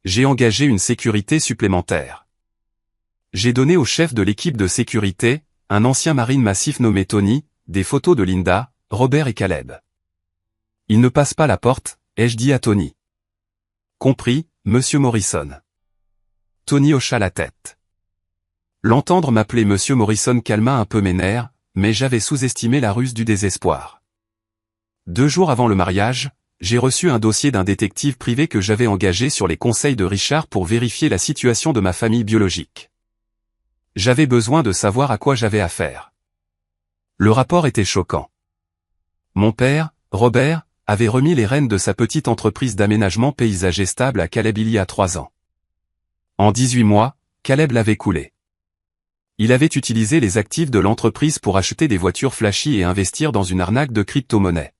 J'ai engagé une sécurité supplémentaire. J'ai donné au chef de l'équipe de sécurité, un ancien marine massif nommé Tony, des photos de Linda, Robert et Caleb. Il ne passe pas la porte, ai-je dit à Tony. Compris, Monsieur Morrison. Tony hocha la tête. L'entendre m'appeler Monsieur Morrison calma un peu mes nerfs, mais j'avais sous-estimé la ruse du désespoir. 2 jours avant le mariage, j'ai reçu un dossier d'un détective privé que j'avais engagé sur les conseils de Richard pour vérifier la situation de ma famille biologique. J'avais besoin de savoir à quoi j'avais affaire. Le rapport était choquant. Mon père, Robert, avait remis les rênes de sa petite entreprise d'aménagement paysager stable à Caleb il y a 3 ans. En 18 mois, Caleb l'avait coulé. Il avait utilisé les actifs de l'entreprise pour acheter des voitures flashy et investir dans une arnaque de crypto-monnaie.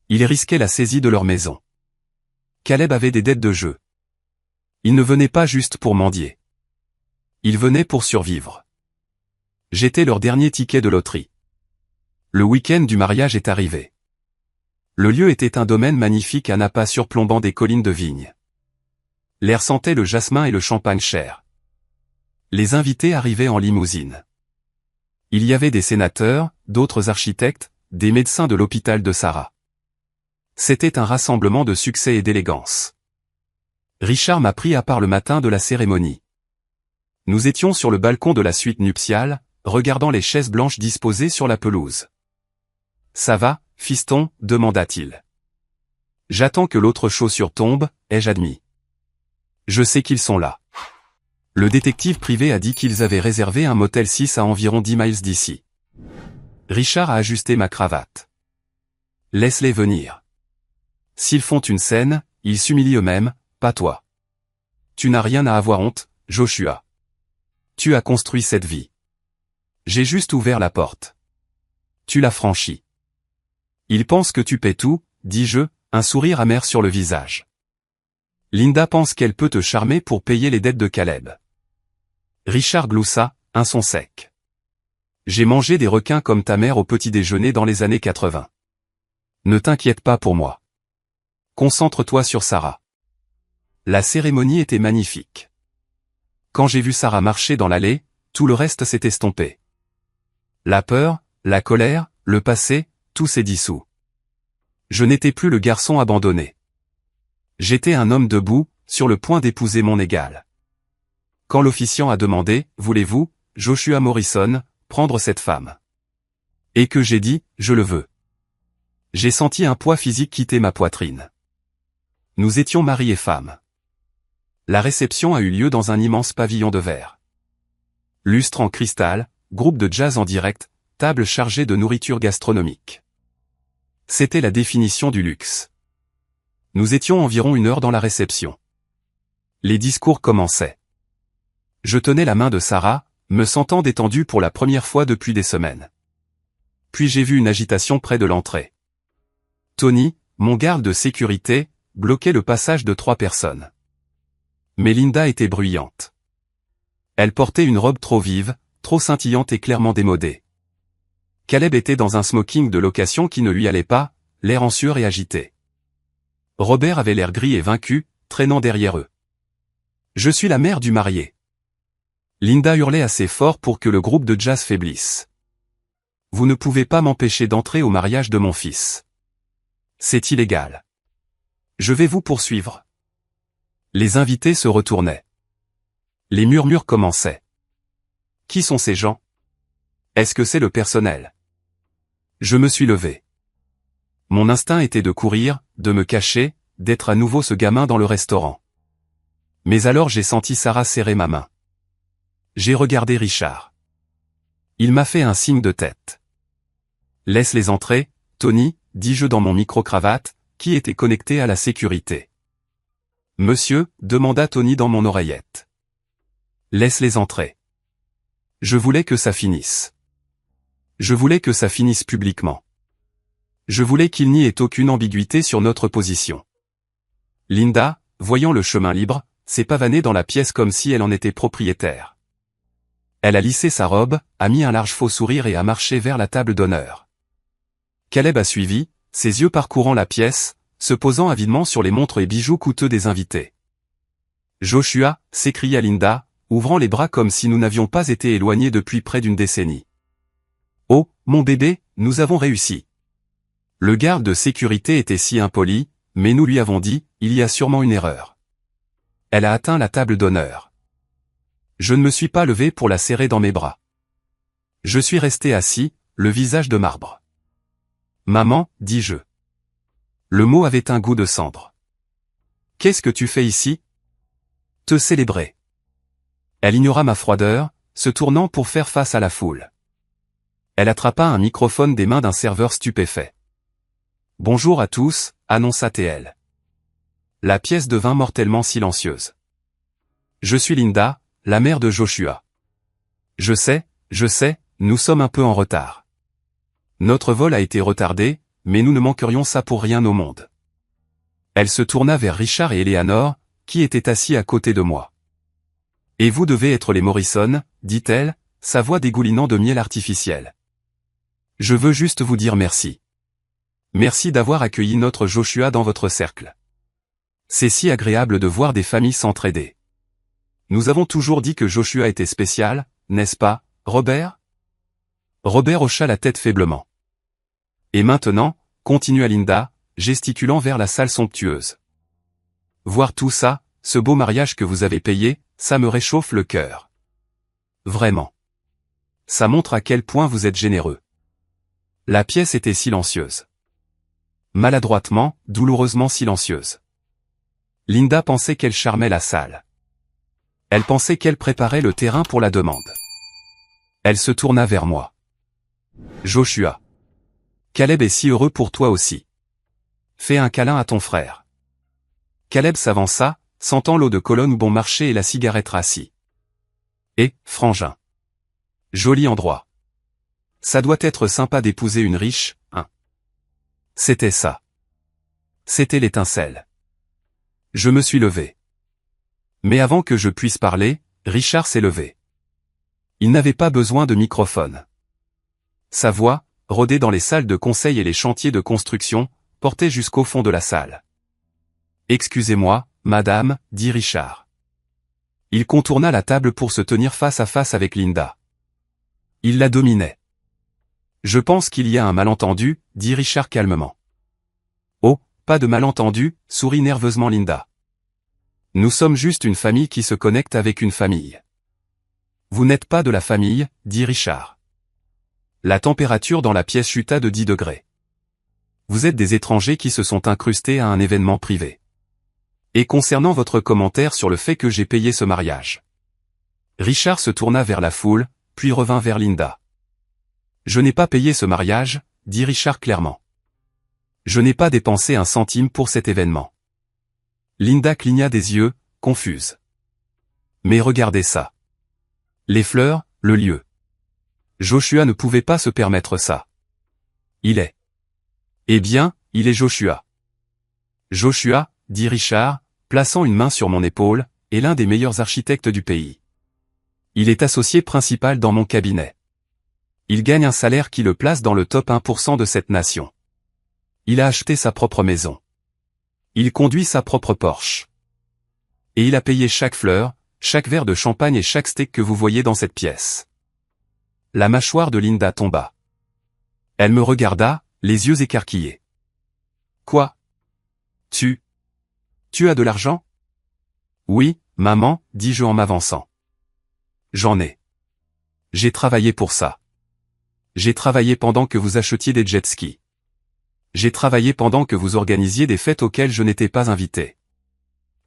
Il risquait la saisie de leur maison. Caleb avait des dettes de jeu. Il ne venait pas juste pour mendier. Il venait pour survivre. J'étais leur dernier ticket de loterie. Le week-end du mariage est arrivé. Le lieu était un domaine magnifique à Napa surplombant des collines de vignes. L'air sentait le jasmin et le champagne cher. Les invités arrivaient en limousine. Il y avait des sénateurs, d'autres architectes, des médecins de l'hôpital de Sarah. C'était un rassemblement de succès et d'élégance. Richard m'a pris à part le matin de la cérémonie. Nous étions sur le balcon de la suite nuptiale, regardant les chaises blanches disposées sur la pelouse. « Ça va, fiston ?» demanda-t-il. « J'attends que l'autre chaussure tombe, ai-je admis. Je sais qu'ils sont là. Le détective privé a dit qu'ils avaient réservé un motel 6 à environ 10 miles d'ici. Richard a ajusté ma cravate. Laisse-les venir. S'ils font une scène, ils s'humilient eux-mêmes, pas toi. Tu n'as rien à avoir honte, Joshua. Tu as construit cette vie. J'ai juste ouvert la porte. Tu l'as franchie. Ils pensent que tu paies tout, dis-je, un sourire amer sur le visage. Linda pense qu'elle peut te charmer pour payer les dettes de Caleb. Richard gloussa, un son sec. J'ai mangé des requins comme ta mère au petit déjeuner dans les années 80. Ne t'inquiète pas pour moi. Concentre-toi sur Sarah. La cérémonie était magnifique. Quand j'ai vu Sarah marcher dans l'allée, tout le reste s'est estompé. La peur, la colère, le passé, tout s'est dissous. Je n'étais plus le garçon abandonné. J'étais un homme debout, sur le point d'épouser mon égal. Quand l'officiant a demandé, « Voulez-vous, Joshua Morrison, prendre cette femme ?» Et que j'ai dit, « Je le veux ». J'ai senti un poids physique quitter ma poitrine. Nous étions mari et femme. La réception a eu lieu dans un immense pavillon de verre. Lustre en cristal, groupe de jazz en direct, table chargée de nourriture gastronomique. C'était la définition du luxe. Nous étions environ 1 heure dans la réception. Les discours commençaient. Je tenais la main de Sarah, me sentant détendu pour la première fois depuis des semaines. Puis j'ai vu une agitation près de l'entrée. Tony, mon garde de sécurité, bloquait le passage de 3 personnes. Mais Linda était bruyante. Elle portait une robe trop vive, trop scintillante et clairement démodée. Caleb était dans un smoking de location qui ne lui allait pas, l'air en sueur et agité. Robert avait l'air gris et vaincu, traînant derrière eux. Je suis la mère du marié. Linda hurlait assez fort pour que le groupe de jazz faiblisse. Vous ne pouvez pas m'empêcher d'entrer au mariage de mon fils. C'est illégal. Je vais vous poursuivre. Les invités se retournaient. Les murmures commençaient. Qui sont ces gens? Est-ce que c'est le personnel? Je me suis levé. Mon instinct était de courir, de me cacher, d'être à nouveau ce gamin dans le restaurant. Mais alors j'ai senti Sarah serrer ma main. J'ai regardé Richard. Il m'a fait un signe de tête. Laisse-les entrer, Tony, dis-je dans mon micro-cravate, qui était connecté à la sécurité. Monsieur, demanda Tony dans mon oreillette. Laisse-les entrer. Je voulais que ça finisse. Je voulais que ça finisse publiquement. Je voulais qu'il n'y ait aucune ambiguïté sur notre position. Linda, voyant le chemin libre, s'est pavanée dans la pièce comme si elle en était propriétaire. Elle a lissé sa robe, a mis un large faux sourire et a marché vers la table d'honneur. Caleb a suivi, ses yeux parcourant la pièce, se posant avidement sur les montres et bijoux coûteux des invités. Joshua, s'écria Linda, ouvrant les bras comme si nous n'avions pas été éloignés depuis près d'une décennie. Oh, mon bébé, nous avons réussi. Le garde de sécurité était si impoli, mais nous lui avons dit, il y a sûrement une erreur. Elle a atteint la table d'honneur. Je ne me suis pas levé pour la serrer dans mes bras. Je suis resté assis, le visage de marbre. Maman, dis-je. Le mot avait un goût de cendre. Qu'est-ce que tu fais ici? Te célébrer. Elle ignora ma froideur, se tournant pour faire face à la foule. Elle attrapa un microphone des mains d'un serveur stupéfait. Bonjour à tous, annonça TL. La pièce devint mortellement silencieuse. Je suis Linda, la mère de Joshua. Je sais, nous sommes un peu en retard. Notre vol a été retardé, mais nous ne manquerions ça pour rien au monde. Elle se tourna vers Richard et Eleanor, qui étaient assis à côté de moi. Et vous devez être les Morrison, dit-elle, sa voix dégoulinant de miel artificiel. Je veux juste vous dire merci. Merci d'avoir accueilli notre Joshua dans votre cercle. C'est si agréable de voir des familles s'entraider. Nous avons toujours dit que Joshua était spécial, n'est-ce pas, Robert? Robert hocha la tête faiblement. Et maintenant, continua Linda, gesticulant vers la salle somptueuse. Voir tout ça, ce beau mariage que vous avez payé, ça me réchauffe le cœur. Vraiment. Ça montre à quel point vous êtes généreux. La pièce était silencieuse. Maladroitement, douloureusement silencieuse. Linda pensait qu'elle charmait la salle. Elle pensait qu'elle préparait le terrain pour la demande. Elle se tourna vers moi. Joshua. Caleb est si heureux pour toi aussi. Fais un câlin à ton frère. Caleb s'avança, sentant l'eau de Cologne bon marché et la cigarette rassis. Et, frangin. Joli endroit. Ça doit être sympa d'épouser une riche, hein. C'était ça. C'était l'étincelle. Je me suis levé. Mais avant que je puisse parler, Richard s'est levé. Il n'avait pas besoin de microphone. Sa voix, rôdée dans les salles de conseil et les chantiers de construction, portait jusqu'au fond de la salle. « Excusez-moi, madame, dit Richard. » Il contourna la table pour se tenir face à face avec Linda. Il la dominait. « Je pense qu'il y a un malentendu, dit Richard calmement. »« Oh, pas de malentendu, sourit nerveusement Linda. Nous sommes juste une famille qui se connecte avec une famille. »« Vous n'êtes pas de la famille, dit Richard. » La température dans la pièce chuta de 10 degrés. Vous êtes des étrangers qui se sont incrustés à un événement privé. Et concernant votre commentaire sur le fait que j'ai payé ce mariage. Richard se tourna vers la foule, puis revint vers Linda. Je n'ai pas payé ce mariage, dit Richard clairement. Je n'ai pas dépensé un centime pour cet événement. Linda cligna des yeux, confuse. Mais regardez ça. Les fleurs, le lieu. Joshua ne pouvait pas se permettre ça. Il est. Eh bien, il est Joshua. Joshua, dit Richard, plaçant une main sur mon épaule, est l'un des meilleurs architectes du pays. Il est associé principal dans mon cabinet. Il gagne un salaire qui le place dans le top 1% de cette nation. Il a acheté sa propre maison. Il conduit sa propre Porsche. Et il a payé chaque fleur, chaque verre de champagne et chaque steak que vous voyez dans cette pièce. La mâchoire de Linda tomba. Elle me regarda, les yeux écarquillés. Quoi? Tu as de l'argent? Oui, maman, dis-je en m'avançant. J'en ai. J'ai travaillé pour ça. J'ai travaillé pendant que vous achetiez des jet skis. J'ai travaillé pendant que vous organisiez des fêtes auxquelles je n'étais pas invité.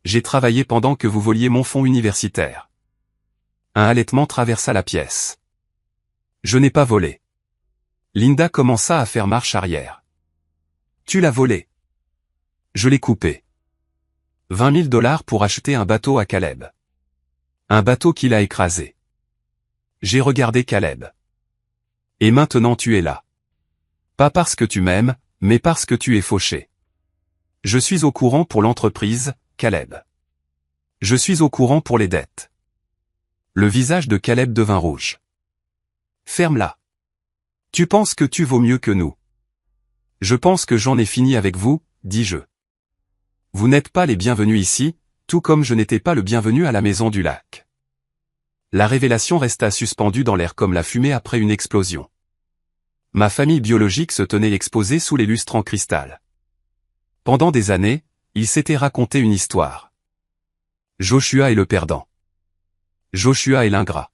J'ai travaillé pendant que vous voliez mon fonds universitaire. Un halètement traversa la pièce. Je n'ai pas volé. Linda commença à faire marche arrière. Tu l'as volé. Je l'ai coupé. 20 000 $ pour acheter un bateau à Caleb. Un bateau qu'il a écrasé. J'ai regardé Caleb. Et maintenant tu es là. Pas parce que tu m'aimes, mais parce que tu es fauché. Je suis au courant pour l'entreprise, Caleb. Je suis au courant pour les dettes. Le visage de Caleb devint rouge. Ferme-la. Tu penses que tu vaux mieux que nous. Je pense que j'en ai fini avec vous, dis-je. Vous n'êtes pas les bienvenus ici, tout comme je n'étais pas le bienvenu à la maison du lac. La révélation resta suspendue dans l'air comme la fumée après une explosion. Ma famille biologique se tenait exposée sous les lustres en cristal. Pendant des années, il s'était raconté une histoire. Joshua est le perdant. Joshua est l'ingrat.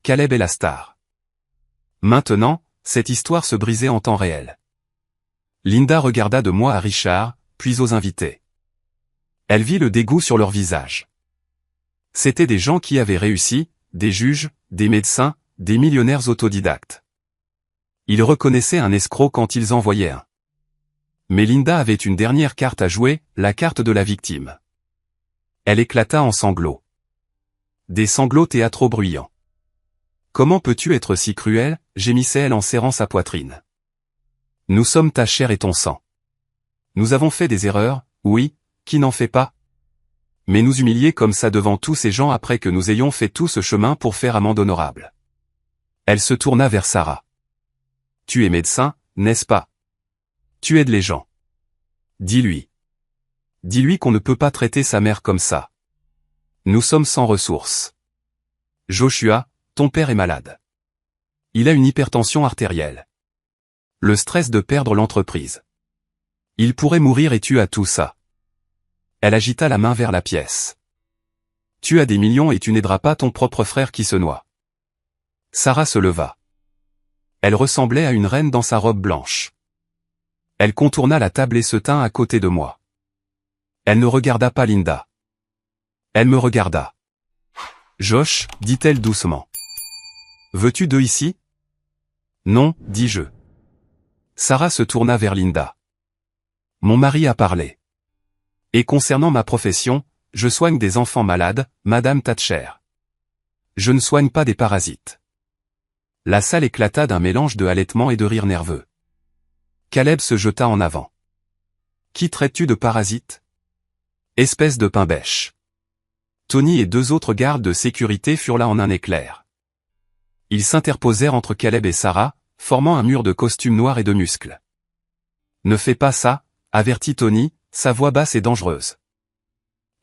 Caleb est la star. Maintenant, cette histoire se brisait en temps réel. Linda regarda de moi à Richard, puis aux invités. Elle vit le dégoût sur leur visage. C'étaient des gens qui avaient réussi, des juges, des médecins, des millionnaires autodidactes. Ils reconnaissaient un escroc quand ils en voyaient un. Mais Linda avait une dernière carte à jouer, la carte de la victime. Elle éclata en sanglots. Des sanglots théâtraux bruyants. Comment peux-tu être si cruel, gémissait-elle en serrant sa poitrine. Nous sommes ta chair et ton sang. Nous avons fait des erreurs, oui, qui n'en fait pas? Mais nous humilier comme ça devant tous ces gens après que nous ayons fait tout ce chemin pour faire amende honorable. Elle se tourna vers Sarah. Tu es médecin, n'est-ce pas? Tu aides les gens. Dis-lui. Dis-lui qu'on ne peut pas traiter sa mère comme ça. Nous sommes sans ressources. Joshua, ton père est malade. Il a une hypertension artérielle. Le stress de perdre l'entreprise. Il pourrait mourir et tu as tout ça. Elle agita la main vers la pièce. Tu as des millions et tu n'aideras pas ton propre frère qui se noie. Sarah se leva. Elle ressemblait à une reine dans sa robe blanche. Elle contourna la table et se tint à côté de moi. Elle ne regarda pas Linda. Elle me regarda. Josh, dit-elle doucement. Veux-tu de ici? Non, dis-je. Sarah se tourna vers Linda. Mon mari a parlé. Et concernant ma profession, je soigne des enfants malades, Madame Thatcher. Je ne soigne pas des parasites. La salle éclata d'un mélange de halètement et de rire nerveux. Caleb se jeta en avant. Qui traites-tu de parasite? Espèce de pain-bêche. Tony et deux autres gardes de sécurité furent là en un éclair. Ils s'interposèrent entre Caleb et Sarah, formant un mur de costumes noirs et de muscles. Ne fais pas ça, avertit Tony, sa voix basse et dangereuse.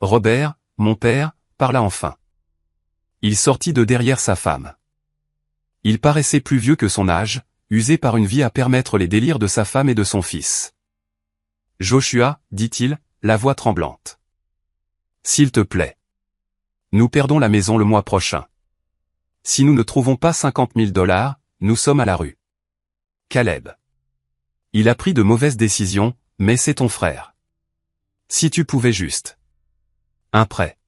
Robert, mon père, parla enfin. Il sortit de derrière sa femme. Il paraissait plus vieux que son âge, usé par une vie à permettre les délires de sa femme et de son fils. Joshua, dit-il, la voix tremblante. S'il te plaît. Nous perdons la maison le mois prochain. Si nous ne trouvons pas $50 000, nous sommes à la rue. Caleb. Il a pris de mauvaises décisions, mais c'est ton frère. Si tu pouvais juste. Un prêt.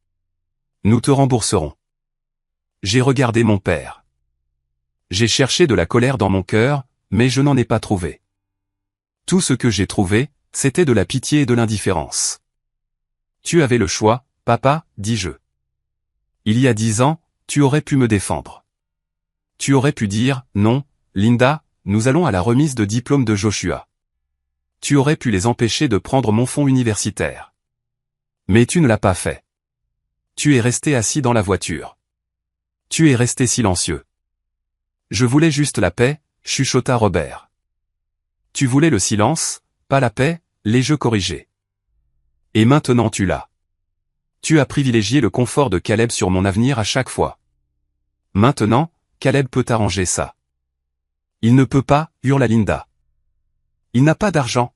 Nous te rembourserons. J'ai regardé mon père. J'ai cherché de la colère dans mon cœur, mais je n'en ai pas trouvé. Tout ce que j'ai trouvé, c'était de la pitié et de l'indifférence. Tu avais le choix, papa, dis-je. Il y a 10 ans, tu aurais pu me défendre. Tu aurais pu dire, non, Linda, nous allons à la remise de diplôme de Joshua. Tu aurais pu les empêcher de prendre mon fonds universitaire. Mais tu ne l'as pas fait. Tu es resté assis dans la voiture. Tu es resté silencieux. Je voulais juste la paix, chuchota Robert. Tu voulais le silence, pas la paix, les jeux corrigés. Et maintenant tu l'as. Tu as privilégié le confort de Caleb sur mon avenir à chaque fois. Maintenant, Caleb peut arranger ça. Il ne peut pas, hurla Linda. Il n'a pas d'argent.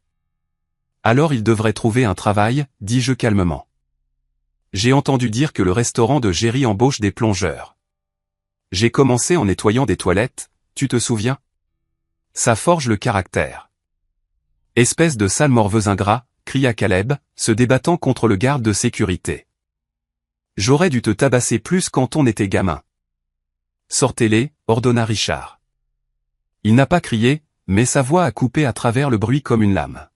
Alors il devrait trouver un travail, dis-je calmement. J'ai entendu dire que le restaurant de Jerry embauche des plongeurs. J'ai commencé en nettoyant des toilettes, tu te souviens? Ça forge le caractère. Espèce de sale morveux ingrat, cria Caleb, se débattant contre le garde de sécurité. J'aurais dû te tabasser plus quand on était gamin. Sortez-les, ordonna Richard. Il n'a pas crié, mais sa voix a coupé à travers le bruit comme une lame.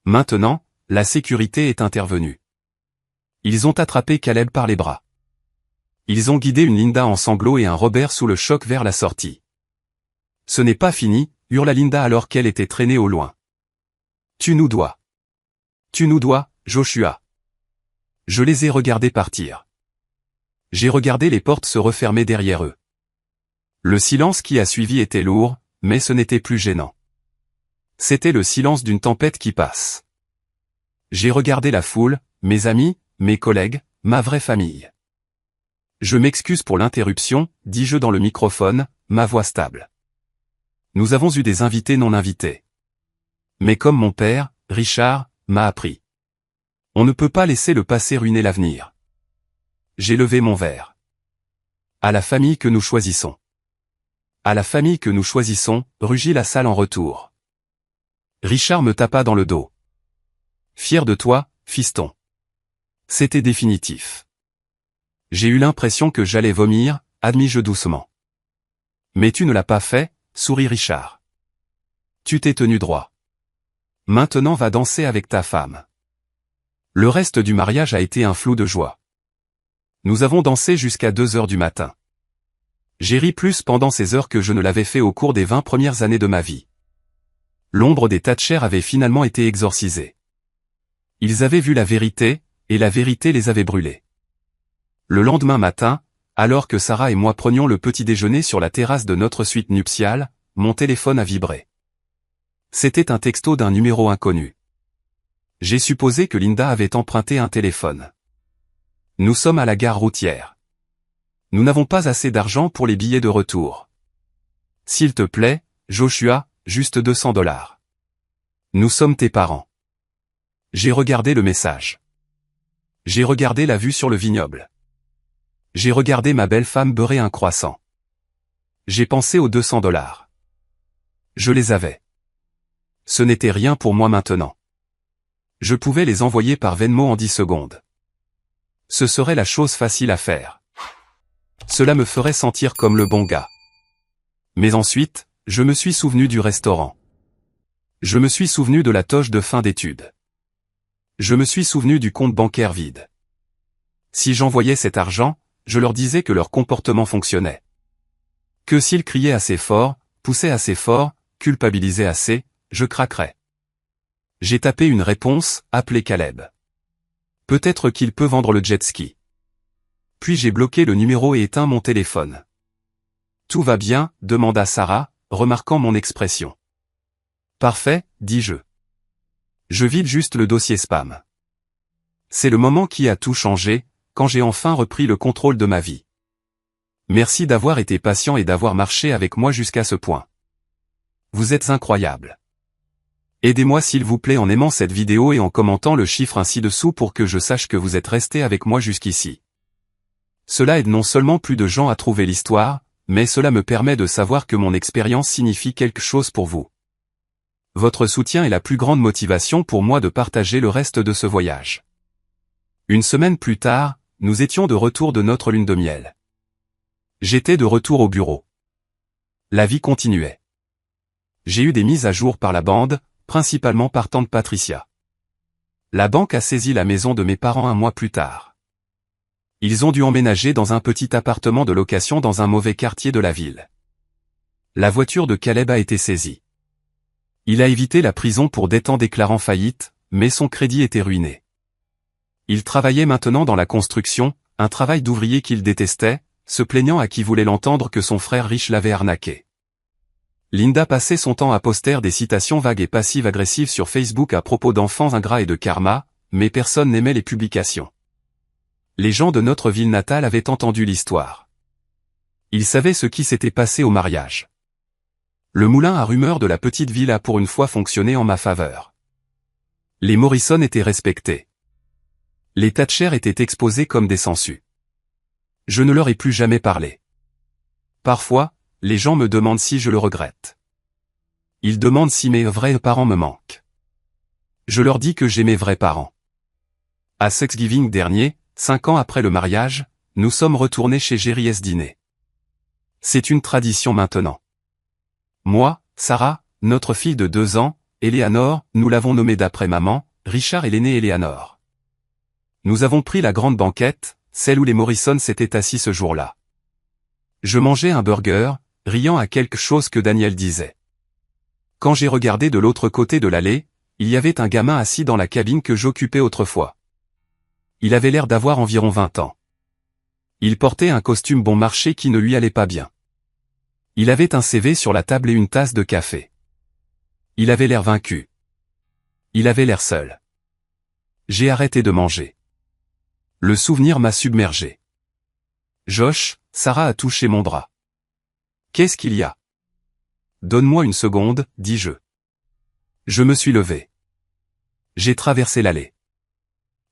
Maintenant, la sécurité est intervenue. Ils ont attrapé Caleb par les bras. Ils ont guidé une Linda en sanglots et un Robert sous le choc vers la sortie. Ce n'est pas fini, hurla Linda alors qu'elle était traînée au loin. Tu nous dois. Tu nous dois, Joshua. Je les ai regardés partir. J'ai regardé les portes se refermer derrière eux. Le silence qui a suivi était lourd, mais ce n'était plus gênant. C'était le silence d'une tempête qui passe. J'ai regardé la foule, mes amis, mes collègues, ma vraie famille. Je m'excuse pour l'interruption, dis-je dans le microphone, ma voix stable. Nous avons eu des invités non invités. Mais comme mon père, Richard, m'a appris. On ne peut pas laisser le passé ruiner l'avenir. J'ai levé mon verre. À la famille que nous choisissons. À la famille que nous choisissons, rugit la salle en retour. Richard me tapa dans le dos. Fier de toi, fiston. C'était définitif. J'ai eu l'impression que j'allais vomir, admis-je doucement. Mais tu ne l'as pas fait, sourit Richard. Tu t'es tenu droit. Maintenant va danser avec ta femme. Le reste du mariage a été un flou de joie. Nous avons dansé jusqu'à 2 heures du matin. J'ai ri plus pendant ces heures que je ne l'avais fait au cours des 20 premières années de ma vie. L'ombre des Thatcher avait finalement été exorcisée. Ils avaient vu la vérité, et la vérité les avait brûlés. Le lendemain matin, alors que Sarah et moi prenions le petit déjeuner sur la terrasse de notre suite nuptiale, mon téléphone a vibré. C'était un texto d'un numéro inconnu. J'ai supposé que Linda avait emprunté un téléphone. Nous sommes à la gare routière. Nous n'avons pas assez d'argent pour les billets de retour. S'il te plaît, Joshua, juste $200. Nous sommes tes parents. J'ai regardé le message. J'ai regardé la vue sur le vignoble. J'ai regardé ma belle femme beurrer un croissant. J'ai pensé aux $200. Je les avais. Ce n'était rien pour moi maintenant. Je pouvais les envoyer par Venmo en 10 secondes. Ce serait la chose facile à faire. Cela me ferait sentir comme le bon gars. Mais ensuite, je me suis souvenu du restaurant. Je me suis souvenu de la toge de fin d'études. Je me suis souvenu du compte bancaire vide. Si j'envoyais cet argent, je leur disais que leur comportement fonctionnait. Que s'ils criaient assez fort, poussaient assez fort, culpabilisaient assez, je craquerais. J'ai tapé une réponse, appelez Caleb. Peut-être qu'il peut vendre le jet ski. Puis j'ai bloqué le numéro et éteint mon téléphone. Tout va bien, demanda Sarah, remarquant mon expression. Parfait, dis-je. Je vide juste le dossier spam. C'est le moment qui a tout changé, quand j'ai enfin repris le contrôle de ma vie. Merci d'avoir été patient et d'avoir marché avec moi jusqu'à ce point. Vous êtes incroyable. Aidez-moi s'il vous plaît en aimant cette vidéo et en commentant le chiffre ainsi dessous pour que je sache que vous êtes resté avec moi jusqu'ici. Cela aide non seulement plus de gens à trouver l'histoire, mais cela me permet de savoir que mon expérience signifie quelque chose pour vous. Votre soutien est la plus grande motivation pour moi de partager le reste de ce voyage. Une semaine plus tard, nous étions de retour de notre lune de miel. J'étais de retour au bureau. La vie continuait. J'ai eu des mises à jour par la bande, principalement par tante Patricia. La banque a saisi la maison de mes parents un mois plus tard. Ils ont dû emménager dans un petit appartement de location dans un mauvais quartier de la ville. La voiture de Caleb a été saisie. Il a évité la prison pour des temps déclarant faillite, mais son crédit était ruiné. Il travaillait maintenant dans la construction, un travail d'ouvrier qu'il détestait, se plaignant à qui voulait l'entendre que son frère riche l'avait arnaqué. Linda passait son temps à poster des citations vagues et passives-agressives sur Facebook à propos d'enfants ingrats et de karma, mais personne n'aimait les publications. Les gens de notre ville natale avaient entendu l'histoire. Ils savaient ce qui s'était passé au mariage. Le moulin à rumeurs de la petite ville a pour une fois fonctionné en ma faveur. Les Morrison étaient respectés. Les Thatcher étaient exposés comme des sangsues. Je ne leur ai plus jamais parlé. Parfois, les gens me demandent si je le regrette. Ils demandent si mes vrais parents me manquent. Je leur dis que j'ai mes vrais parents. À Thanksgiving dernier, 5 ans après le mariage, nous sommes retournés chez Jerry S. dîner. C'est une tradition maintenant. Moi, Sarah, notre fille de 2 ans, Eleanor, nous l'avons nommée d'après maman, Richard et l'aîné Eleanor. Nous avons pris la grande banquette, celle où les Morrison s'étaient assis ce jour-là. Je mangeais un burger, riant à quelque chose que Daniel disait. Quand j'ai regardé de l'autre côté de l'allée, il y avait un gamin assis dans la cabine que j'occupais autrefois. Il avait l'air d'avoir environ 20 ans. Il portait un costume bon marché qui ne lui allait pas bien. Il avait un CV sur la table et une tasse de café. Il avait l'air vaincu. Il avait l'air seul. J'ai arrêté de manger. Le souvenir m'a submergé. Josh, Sarah a touché mon bras. Qu'est-ce qu'il y a? Donne-moi une seconde, dis-je. Je me suis levé. J'ai traversé l'allée.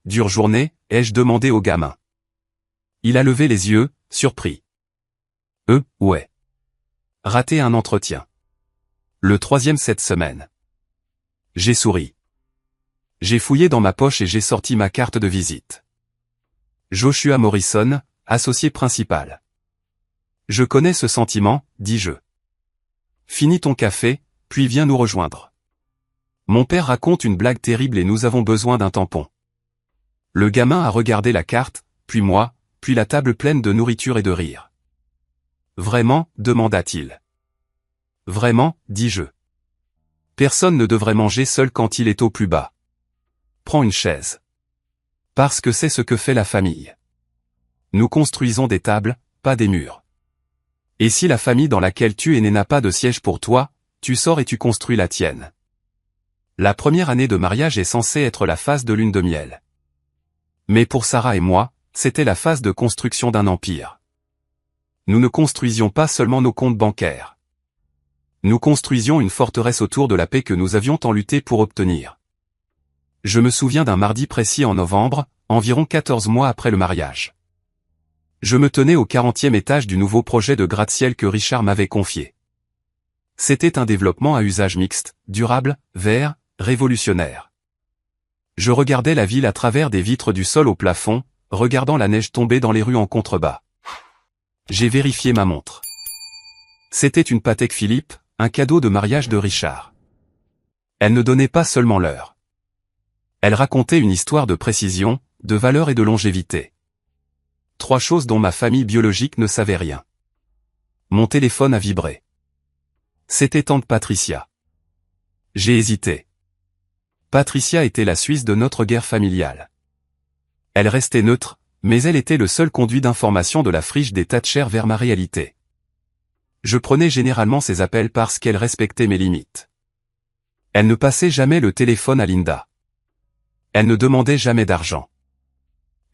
Dure journée, ai-je demandé au gamin. Il a levé les yeux, surpris. Ouais. Raté un entretien. Le 3e cette semaine. J'ai souri. J'ai fouillé dans ma poche et j'ai sorti ma carte de visite. Joshua Morrison, associé principal. Je connais ce sentiment, dis-je. Finis ton café, puis viens nous rejoindre. Mon père raconte une blague terrible et nous avons besoin d'un tampon. Le gamin a regardé la carte, puis moi, puis la table pleine de nourriture et de rire. Vraiment, demanda-t-il. Vraiment, dis-je. Personne ne devrait manger seul quand il est au plus bas. Prends une chaise. Parce que c'est ce que fait la famille. Nous construisons des tables, pas des murs. Et si la famille dans laquelle tu es né n'a pas de siège pour toi, tu sors et tu construis la tienne. La première année de mariage est censée être la phase de lune de miel. Mais pour Sarah et moi, c'était la phase de construction d'un empire. Nous ne construisions pas seulement nos comptes bancaires. Nous construisions une forteresse autour de la paix que nous avions tant lutté pour obtenir. Je me souviens d'un mardi précis en novembre, environ 14 mois après le mariage. Je me tenais au 40e étage du nouveau projet de gratte-ciel que Richard m'avait confié. C'était un développement à usage mixte, durable, vert, révolutionnaire. Je regardais la ville à travers des vitres du sol au plafond, regardant la neige tomber dans les rues en contrebas. J'ai vérifié ma montre. C'était une Patek Philippe, un cadeau de mariage de Richard. Elle ne donnait pas seulement l'heure. Elle racontait une histoire de précision, de valeur et de longévité. 3 choses dont ma famille biologique ne savait rien. Mon téléphone a vibré. C'était tante Patricia. J'ai hésité. Patricia était la Suisse de notre guerre familiale. Elle restait neutre, mais elle était le seul conduit d'information de la friche des Thatcher vers ma réalité. Je prenais généralement ses appels parce qu'elle respectait mes limites. Elle ne passait jamais le téléphone à Linda. Elle ne demandait jamais d'argent.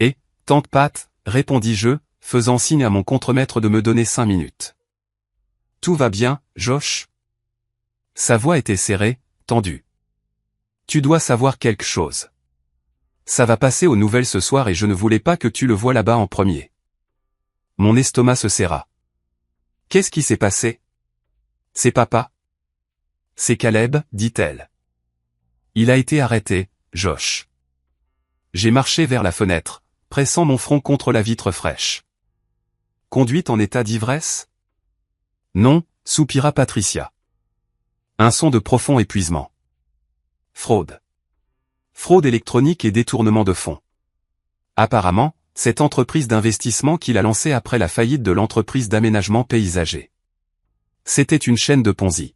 Et, tante Pat, répondis-je, faisant signe à mon contremaître de me donner 5 minutes. Tout va bien, Josh? Sa voix était serrée, tendue. Tu dois savoir quelque chose. Ça va passer aux nouvelles ce soir et je ne voulais pas que tu le voies là-bas en premier. Mon estomac se serra. Qu'est-ce qui s'est passé? C'est papa? C'est Caleb, dit-elle. Il a été arrêté, Josh. J'ai marché vers la fenêtre, pressant mon front contre la vitre fraîche. Conduite en état d'ivresse? Non, soupira Patricia. Un son de profond épuisement. Fraude. Fraude électronique et détournement de fonds. Apparemment, cette entreprise d'investissement qu'il a lancée après la faillite de l'entreprise d'aménagement paysager. C'était une chaîne de Ponzi.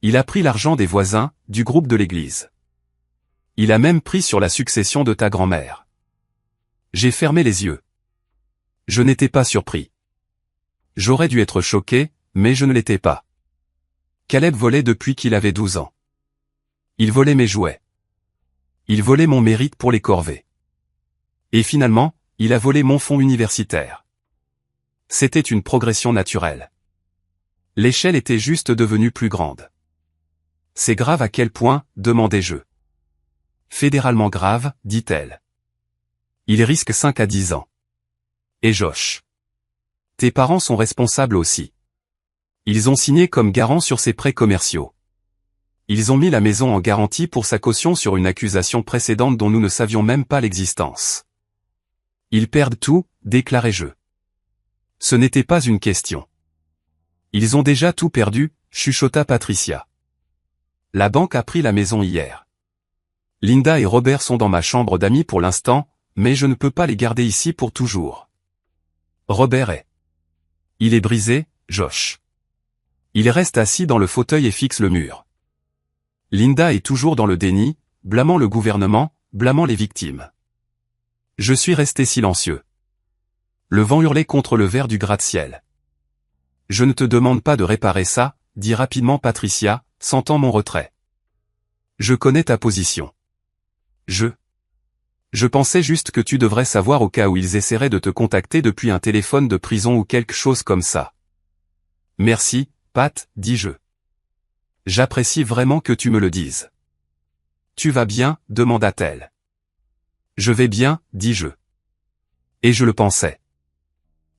Il a pris l'argent des voisins, du groupe de l'église. Il a même pris sur la succession de ta grand-mère. J'ai fermé les yeux. Je n'étais pas surpris. J'aurais dû être choqué, mais je ne l'étais pas. Caleb volait depuis qu'il avait 12 ans. Il volait mes jouets. Il volait mon mérite pour les corvées. Et finalement, il a volé mon fonds universitaire. C'était une progression naturelle. L'échelle était juste devenue plus grande. C'est grave à quel point, demandai-je. Fédéralement grave, dit-elle. Il risque 5 à 10 ans. Et Josh. Tes parents sont responsables aussi. Ils ont signé comme garant sur ses prêts commerciaux. Ils ont mis la maison en garantie pour sa caution sur une accusation précédente dont nous ne savions même pas l'existence. Ils perdent tout, déclarai-je. Ce n'était pas une question. Ils ont déjà tout perdu, chuchota Patricia. La banque a pris la maison hier. Linda et Robert sont dans ma chambre d'amis pour l'instant, mais je ne peux pas les garder ici pour toujours. Robert est. Il est brisé, Josh. Il reste assis dans le fauteuil et fixe le mur. Linda est toujours dans le déni, blâmant le gouvernement, blâmant les victimes. Je suis resté silencieux. Le vent hurlait contre le verre du gratte-ciel. Je ne te demande pas de réparer ça, dit rapidement Patricia, sentant mon retrait. Je connais ta position. Je pensais juste que tu devrais savoir au cas où ils essaieraient de te contacter depuis un téléphone de prison ou quelque chose comme ça. Merci, Pat, dis-je. J'apprécie vraiment que tu me le dises. Tu vas bien, demanda-t-elle. Je vais bien, dis-je. Et je le pensais.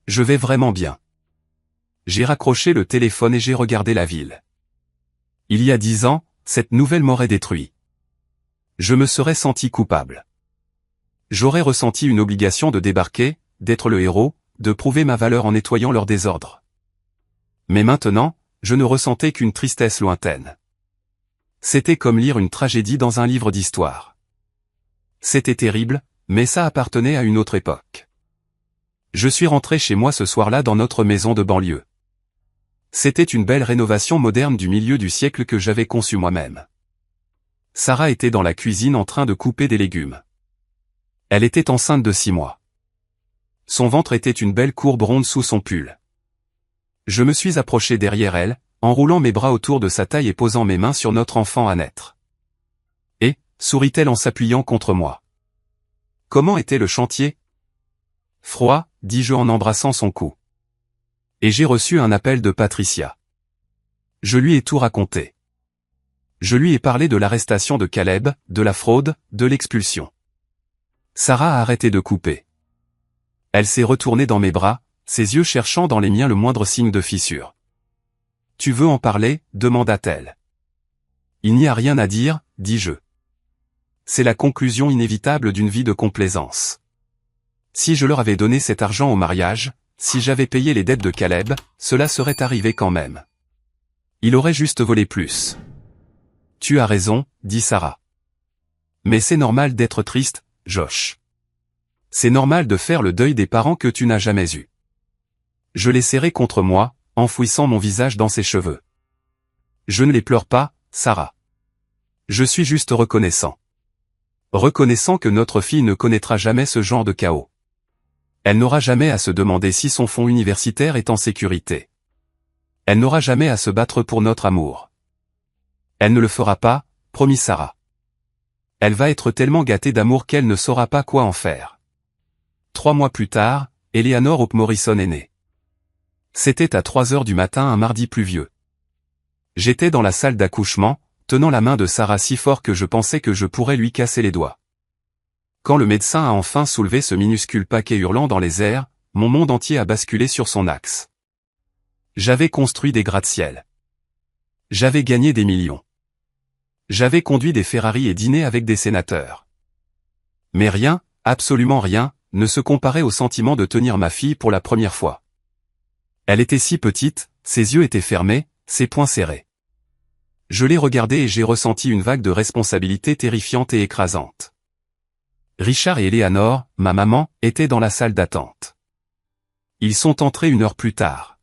Je vais vraiment bien. J'ai raccroché le téléphone et j'ai regardé la ville. Il y a 10 ans, cette nouvelle m'aurait détruit. Je me serais senti coupable. J'aurais ressenti une obligation de débarquer, d'être le héros, de prouver ma valeur en nettoyant leur désordre. Mais maintenant, je ne ressentais qu'une tristesse lointaine. C'était comme lire une tragédie dans un livre d'histoire. C'était terrible, mais ça appartenait à une autre époque. Je suis rentré chez moi ce soir-là dans notre maison de banlieue. C'était une belle rénovation moderne du milieu du siècle que j'avais conçue moi-même. Sarah était dans la cuisine en train de couper des légumes. Elle était enceinte de 6 mois. Son ventre était une belle courbe ronde sous son pull. Je me suis approché derrière elle, enroulant mes bras autour de sa taille et posant mes mains sur notre enfant à naître. Et, sourit-elle en s'appuyant contre moi. Comment était le chantier? Froid, dis-je en embrassant son cou. Et j'ai reçu un appel de Patricia. Je lui ai tout raconté. Je lui ai parlé de l'arrestation de Caleb, de la fraude, de l'expulsion. Sarah a arrêté de couper. Elle s'est retournée dans mes bras, ses yeux cherchant dans les miens le moindre signe de fissure. « Tu veux en parler » demanda-t-elle. « Il n'y a rien à dire, dis-je. c'est la conclusion inévitable d'une vie de complaisance. Si je leur avais donné cet argent au mariage, si j'avais payé les dettes de Caleb, cela serait arrivé quand même. Il aurait juste volé plus. Tu as raison, dit Sarah. Mais c'est normal d'être triste, Josh. C'est normal de faire le deuil des parents que tu n'as jamais eus. Je les serrai contre moi, enfouissant mon visage dans ses cheveux. Je ne les pleure pas, Sarah. Je suis juste reconnaissant. Reconnaissant que notre fille ne connaîtra jamais ce genre de chaos. Elle n'aura jamais à se demander si son fonds universitaire est en sécurité. Elle n'aura jamais à se battre pour notre amour. Elle ne le fera pas, promis Sarah. Elle va être tellement gâtée d'amour qu'elle ne saura pas quoi en faire. 3 mois plus tard, Eleanor Hope Morrison est née. C'était à 3 heures du matin un mardi pluvieux. J'étais dans la salle d'accouchement, tenant la main de Sarah si fort que je pensais que je pourrais lui casser les doigts. Quand le médecin a enfin soulevé ce minuscule paquet hurlant dans les airs, mon monde entier a basculé sur son axe. J'avais construit des gratte-ciel. J'avais gagné des millions. J'avais conduit des Ferrari et dîné avec des sénateurs. Mais rien, absolument rien, ne se comparait au sentiment de tenir ma fille pour la première fois. Elle était si petite, ses yeux étaient fermés, ses poings serrés. Je l'ai regardée et j'ai ressenti une vague de responsabilité terrifiante et écrasante. Richard et Eleanor, ma maman, étaient dans la salle d'attente. Ils sont entrés 1 heure plus tard.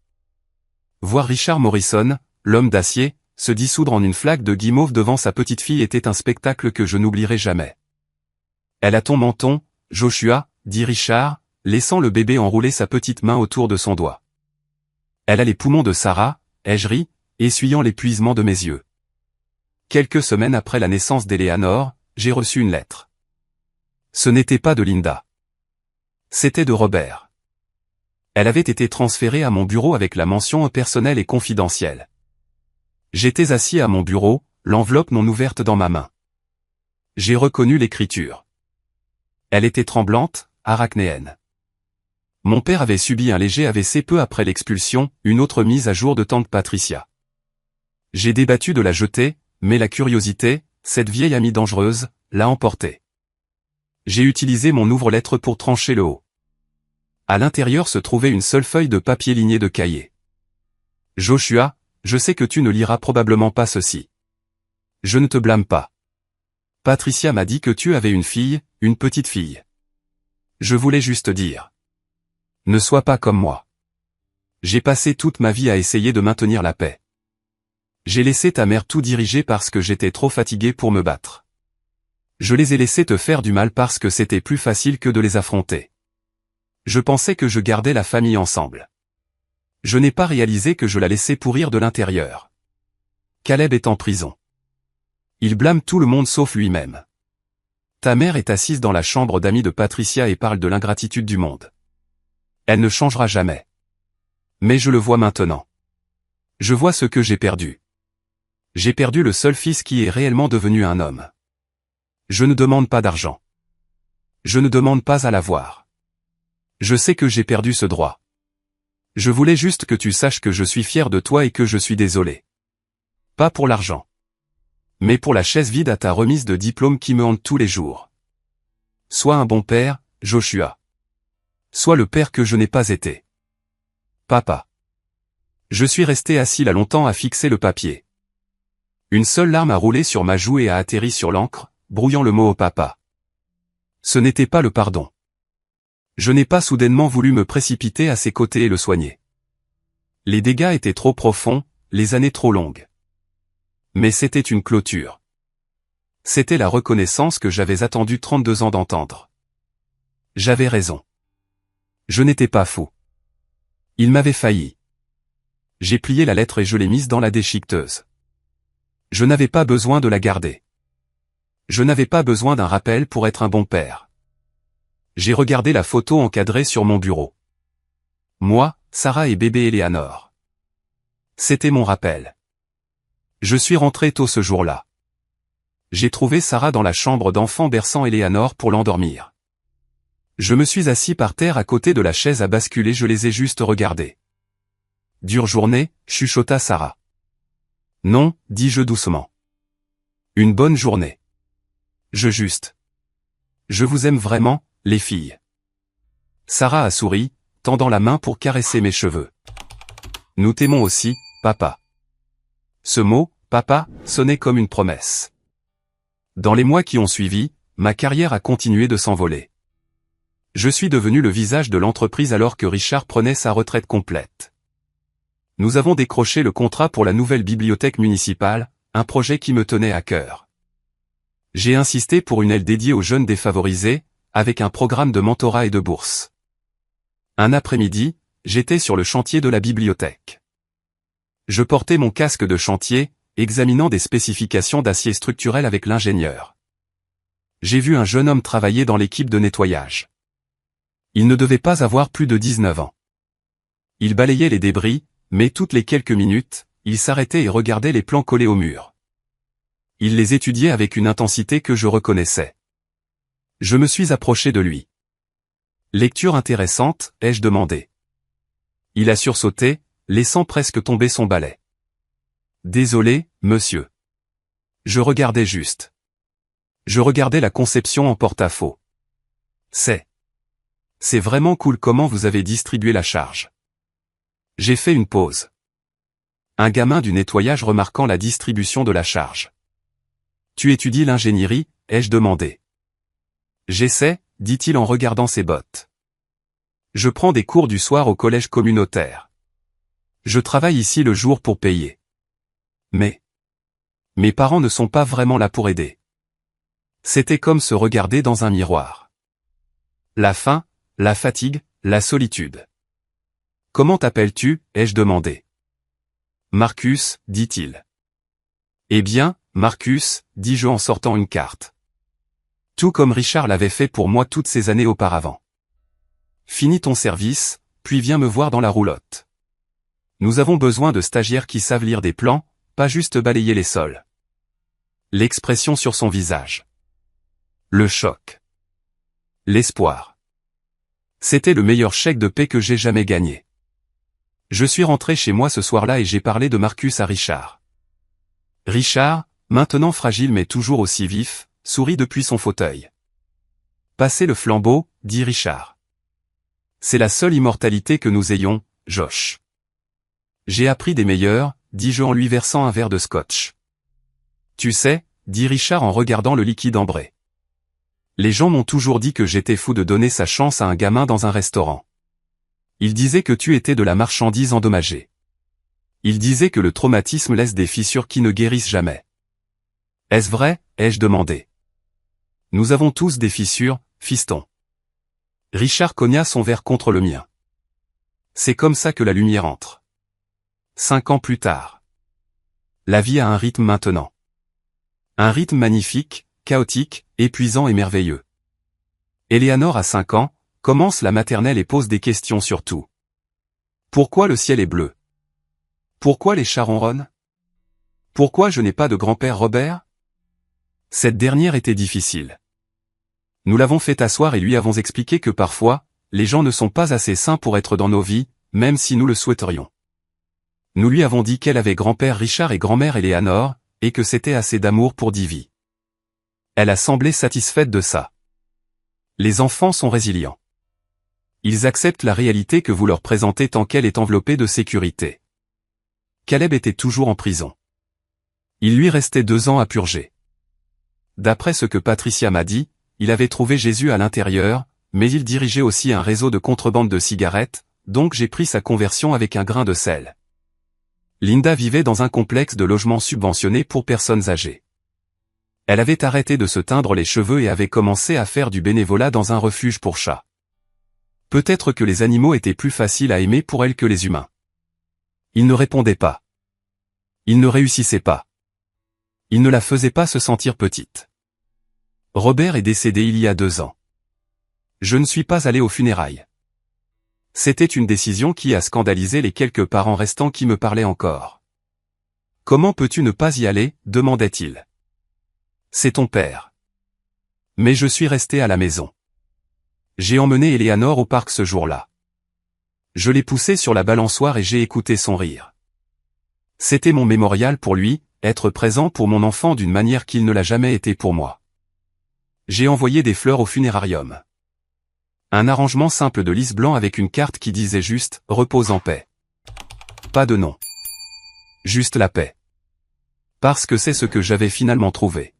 Voir Richard Morrison, l'homme d'acier, se dissoudre en une flaque de guimauve devant sa petite fille était un spectacle que je n'oublierai jamais. « Elle a ton menton, Joshua, » dit Richard, laissant le bébé enrouler sa petite main autour de son doigt. « Elle a les poumons de Sarah, » ai-je ri, essuyant l'épuisement de mes yeux. Quelques semaines après la naissance d'Eleanor, j'ai reçu une lettre. Ce n'était pas de Linda. C'était de Robert. Elle avait été transférée à mon bureau avec la mention personnelle et confidentielle. J'étais assis à mon bureau, l'enveloppe non ouverte dans ma main. J'ai reconnu l'écriture. Elle était tremblante, arachnéenne. Mon père avait subi un léger AVC peu après l'expulsion, une autre mise à jour de tante Patricia. J'ai débattu de la jeter, mais la curiosité, cette vieille amie dangereuse, l'a emportée. J'ai utilisé mon ouvre-lettre pour trancher le haut. À l'intérieur se trouvait une seule feuille de papier lignée de cahiers. Joshua, je sais que tu ne liras probablement pas ceci. Je ne te blâme pas. Patricia m'a dit que tu avais une fille, une petite fille. Je voulais juste dire. Ne sois pas comme moi. J'ai passé toute ma vie à essayer de maintenir la paix. J'ai laissé ta mère tout diriger parce que j'étais trop fatigué pour me battre. Je les ai laissés te faire du mal parce que c'était plus facile que de les affronter. Je pensais que je gardais la famille ensemble. Je n'ai pas réalisé que je la laissais pourrir de l'intérieur. Caleb est en prison. Il blâme tout le monde sauf lui-même. Ta mère est assise dans la chambre d'amis de Patricia et parle de l'ingratitude du monde. Elle ne changera jamais. Mais je le vois maintenant. Je vois ce que j'ai perdu. J'ai perdu le seul fils qui est réellement devenu un homme. Je ne demande pas d'argent. Je ne demande pas à l'avoir. Je sais que j'ai perdu ce droit. Je voulais juste que tu saches que je suis fier de toi et que je suis désolé. Pas pour l'argent. Mais pour la chaise vide à ta remise de diplôme qui me hante tous les jours. Sois un bon père, Joshua. Sois le père que je n'ai pas été. Papa. Je suis resté assis là longtemps à fixer le papier. Une seule larme a roulé sur ma joue et a atterri sur l'encre, brouillant le mot au papa. Ce n'était pas le pardon. Je n'ai pas soudainement voulu me précipiter à ses côtés et le soigner. Les dégâts étaient trop profonds, les années trop longues. Mais c'était une clôture. C'était la reconnaissance que j'avais attendu 32 ans d'entendre. J'avais raison. Je n'étais pas fou. Il m'avait failli. J'ai plié la lettre et je l'ai mise dans la déchiqueteuse. Je n'avais pas besoin de la garder. Je n'avais pas besoin d'un rappel pour être un bon père. J'ai regardé la photo encadrée sur mon bureau. Moi, Sarah et bébé Eleanor. C'était mon rappel. Je suis rentré tôt ce jour-là. J'ai trouvé Sarah dans la chambre d'enfant berçant Eleanor pour l'endormir. Je me suis assis par terre à côté de la chaise à basculer, je les ai juste regardés. Dure journée, chuchota Sarah. Non, dis-je doucement. Une bonne journée. Je vous aime vraiment, les filles. Sarah a souri, tendant la main pour caresser mes cheveux. Nous t'aimons aussi, papa. Ce mot, papa, sonnait comme une promesse. Dans les mois qui ont suivi, ma carrière a continué de s'envoler. Je suis devenu le visage de l'entreprise alors que Richard prenait sa retraite complète. Nous avons décroché le contrat pour la nouvelle bibliothèque municipale, un projet qui me tenait à cœur. J'ai insisté pour une aile dédiée aux jeunes défavorisés, avec un programme de mentorat et de bourse. Un après-midi, j'étais sur le chantier de la bibliothèque. Je portais mon casque de chantier, examinant des spécifications d'acier structurel avec l'ingénieur. J'ai vu un jeune homme travailler dans l'équipe de nettoyage. Il ne devait pas avoir plus de 19 ans. Il balayait les débris, mais toutes les quelques minutes, il s'arrêtait et regardait les plans collés au mur. Il les étudiait avec une intensité que je reconnaissais. Je me suis approché de lui. « Lecture intéressante ?» ai-je demandé. Il a sursauté, laissant presque tomber son balai. « Désolé, monsieur. Je regardais juste. Je regardais la conception en porte-à-faux. C'est vraiment cool comment vous avez distribué la charge. » J'ai fait une pause. Un gamin du nettoyage remarquant la distribution de la charge. « Tu étudies l'ingénierie ?» ai-je demandé. « J'essaie », dit-il en regardant ses bottes. « Je prends des cours du soir au collège communautaire. Je travaille ici le jour pour payer. Mais mes parents ne sont pas vraiment là pour aider. » C'était comme se regarder dans un miroir. La faim, la fatigue, la solitude. « Comment t'appelles-tu » ai-je demandé. « Marcus » dit-il. « Eh bien, Marcus » dis-je en sortant une carte. Tout comme Richard l'avait fait pour moi toutes ces années auparavant. Finis ton service, puis viens me voir dans la roulotte. Nous avons besoin de stagiaires qui savent lire des plans, pas juste balayer les sols. L'expression sur son visage. Le choc. L'espoir. C'était le meilleur chèque de paie que j'ai jamais gagné. Je suis rentré chez moi ce soir-là et j'ai parlé de Marcus à Richard. Richard, maintenant fragile mais toujours aussi vif, sourit depuis son fauteuil. « Passez le flambeau » dit Richard. « C'est la seule immortalité que nous ayons, Josh. » J'ai appris des meilleurs, dis-je en lui versant un verre de scotch. « Tu sais » dit Richard en regardant le liquide ambré. « Les gens m'ont toujours dit que j'étais fou de donner sa chance à un gamin dans un restaurant. Ils disaient que tu étais de la marchandise endommagée. Ils disaient que le traumatisme laisse des fissures qui ne guérissent jamais. Est-ce vrai » ai-je demandé. « Nous avons tous des fissures, fiston. » Richard cogna son verre contre le mien. C'est comme ça que la lumière entre. 5 ans plus tard. La vie a un rythme maintenant. Un rythme magnifique, chaotique, épuisant et merveilleux. Eleanor a 5 ans, commence la maternelle et pose des questions sur tout. Pourquoi le ciel est bleu? Pourquoi les chats ronronnent? Pourquoi je n'ai pas de grand-père Robert? Cette dernière était difficile. Nous l'avons fait asseoir et lui avons expliqué que parfois, les gens ne sont pas assez sains pour être dans nos vies, même si nous le souhaiterions. Nous lui avons dit qu'elle avait grand-père Richard et grand-mère Eleanor, et que c'était assez d'amour pour 10 vies. Elle a semblé satisfaite de ça. Les enfants sont résilients. Ils acceptent la réalité que vous leur présentez tant qu'elle est enveloppée de sécurité. Caleb était toujours en prison. Il lui restait 2 ans à purger. D'après ce que Patricia m'a dit, il avait trouvé Jésus à l'intérieur, mais il dirigeait aussi un réseau de contrebande de cigarettes, donc j'ai pris sa conversion avec un grain de sel. Linda vivait dans un complexe de logements subventionnés pour personnes âgées. Elle avait arrêté de se teindre les cheveux et avait commencé à faire du bénévolat dans un refuge pour chats. Peut-être que les animaux étaient plus faciles à aimer pour elle que les humains. Il ne répondait pas. Il ne réussissait pas. Il ne la faisait pas se sentir petite. Robert est décédé il y a 2 ans. Je ne suis pas allé aux funérailles. C'était une décision qui a scandalisé les quelques parents restants qui me parlaient encore. « Comment peux-tu ne pas y aller ?» demandait-il. « C'est ton père. » Mais je suis resté à la maison. J'ai emmené Eleanor au parc ce jour-là. Je l'ai poussée sur la balançoire et j'ai écouté son rire. C'était mon mémorial pour lui, être présent pour mon enfant d'une manière qu'il ne l'a jamais été pour moi. J'ai envoyé des fleurs au funérarium. Un arrangement simple de lys blanc avec une carte qui disait juste « Repose en paix ». Pas de nom. Juste la paix. Parce que c'est ce que j'avais finalement trouvé.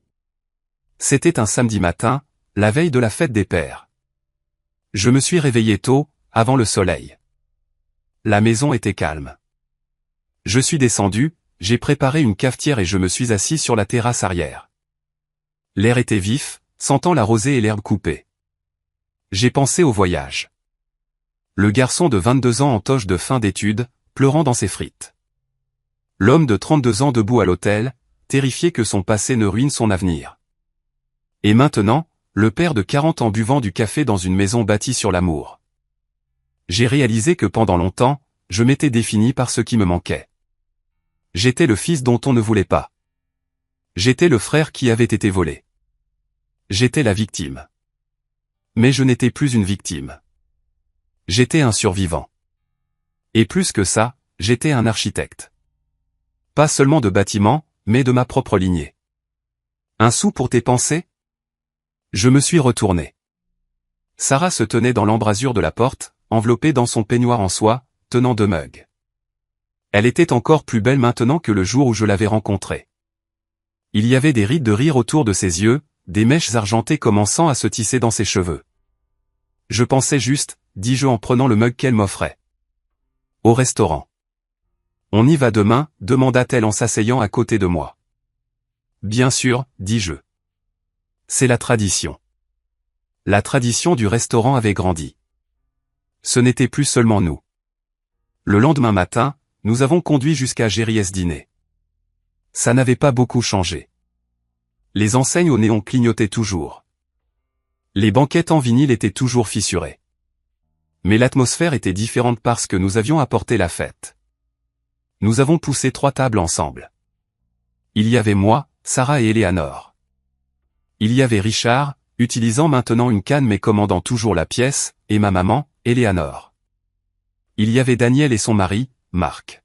C'était un samedi matin, la veille de la fête des pères. Je me suis réveillé tôt, avant le soleil. La maison était calme. Je suis descendu, j'ai préparé une cafetière et je me suis assis sur la terrasse arrière. L'air était vif, sentant la rosée et l'herbe coupée. J'ai pensé au voyage. Le garçon de 22 ans en toge de fin d'études, pleurant dans ses frites. L'homme de 32 ans debout à l'hôtel, terrifié que son passé ne ruine son avenir. Et maintenant, le père de 40 ans buvant du café dans une maison bâtie sur l'amour. J'ai réalisé que pendant longtemps, je m'étais défini par ce qui me manquait. J'étais le fils dont on ne voulait pas. J'étais le frère qui avait été volé. J'étais la victime. Mais je n'étais plus une victime. J'étais un survivant. Et plus que ça, j'étais un architecte. Pas seulement de bâtiments, mais de ma propre lignée. Un sou pour tes pensées? Je me suis retourné. Sarah se tenait dans l'embrasure de la porte, enveloppée dans son peignoir en soie, tenant deux mugs. Elle était encore plus belle maintenant que le jour où je l'avais rencontrée. Il y avait des rides de rire autour de ses yeux, des mèches argentées commençant à se tisser dans ses cheveux. Je pensais juste, dis-je en prenant le mug qu'elle m'offrait. Au restaurant. On y va demain, demanda-t-elle en s'asseyant à côté de moi. Bien sûr, dis-je. C'est la tradition. La tradition du restaurant avait grandi. Ce n'était plus seulement nous. Le lendemain matin, nous avons conduit jusqu'à Géries dîner. Ça n'avait pas beaucoup changé. Les enseignes au néon clignotaient toujours. Les banquettes en vinyle étaient toujours fissurées. Mais l'atmosphère était différente parce que nous avions apporté la fête. Nous avons poussé 3 tables ensemble. Il y avait moi, Sarah et Eleanor. Il y avait Richard, utilisant maintenant une canne mais commandant toujours la pièce, et ma maman, Eleanor. Il y avait Daniel et son mari, Marc.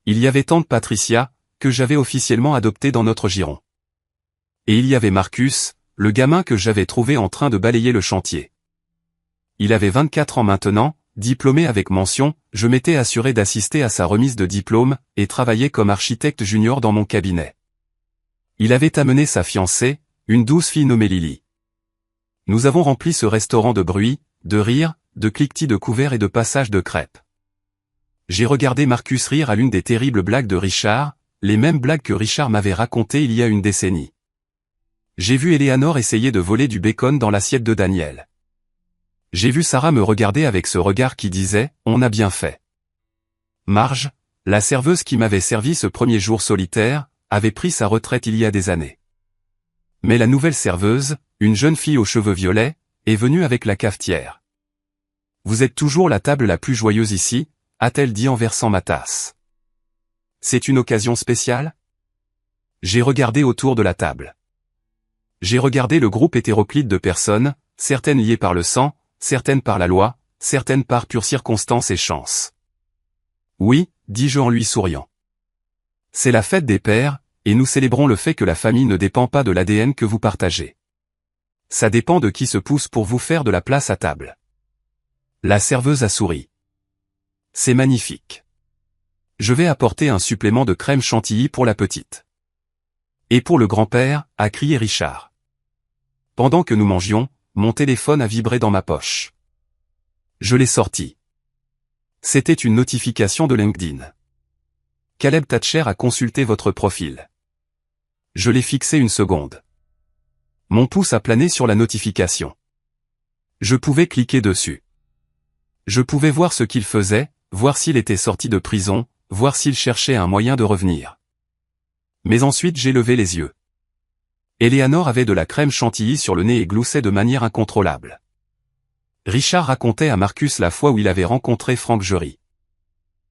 Il y avait tante Patricia, que j'avais officiellement adoptée dans notre giron. Et il y avait Marcus, le gamin que j'avais trouvé en train de balayer le chantier. Il avait 24 ans maintenant, diplômé avec mention, je m'étais assuré d'assister à sa remise de diplôme, et travaillait comme architecte junior dans mon cabinet. Il avait amené sa fiancée, une douce fille nommée Lily. Nous avons rempli ce restaurant de bruit, de rire, de cliquetis de couverts et de passages de crêpes. J'ai regardé Marcus rire à l'une des terribles blagues de Richard, les mêmes blagues que Richard m'avait racontées il y a une décennie. J'ai vu Eleanor essayer de voler du bacon dans l'assiette de Daniel. J'ai vu Sarah me regarder avec ce regard qui disait « On a bien fait ». Marge, la serveuse qui m'avait servi ce premier jour solitaire, avait pris sa retraite il y a des années. Mais la nouvelle serveuse, une jeune fille aux cheveux violets, est venue avec la cafetière. « Vous êtes toujours la table la plus joyeuse ici », a-t-elle dit en versant ma tasse. « C'est une occasion spéciale ?» J'ai regardé autour de la table. J'ai regardé le groupe hétéroclite de personnes, certaines liées par le sang, certaines par la loi, certaines par pure circonstance et chance. Oui, dis-je en lui souriant. C'est la fête des pères, et nous célébrons le fait que la famille ne dépend pas de l'ADN que vous partagez. Ça dépend de qui se pousse pour vous faire de la place à table. La serveuse a souri. C'est magnifique. Je vais apporter un supplément de crème chantilly pour la petite. Et pour le grand-père, a crié Richard. Pendant que nous mangions, mon téléphone a vibré dans ma poche. Je l'ai sorti. C'était une notification de LinkedIn. Caleb Thatcher a consulté votre profil. Je l'ai fixé une seconde. Mon pouce a plané sur la notification. Je pouvais cliquer dessus. Je pouvais voir ce qu'il faisait, voir s'il était sorti de prison, voir s'il cherchait un moyen de revenir. Mais ensuite j'ai levé les yeux. Eleanor avait de la crème chantilly sur le nez et gloussait de manière incontrôlable. Richard racontait à Marcus la fois où il avait rencontré Frank Jury.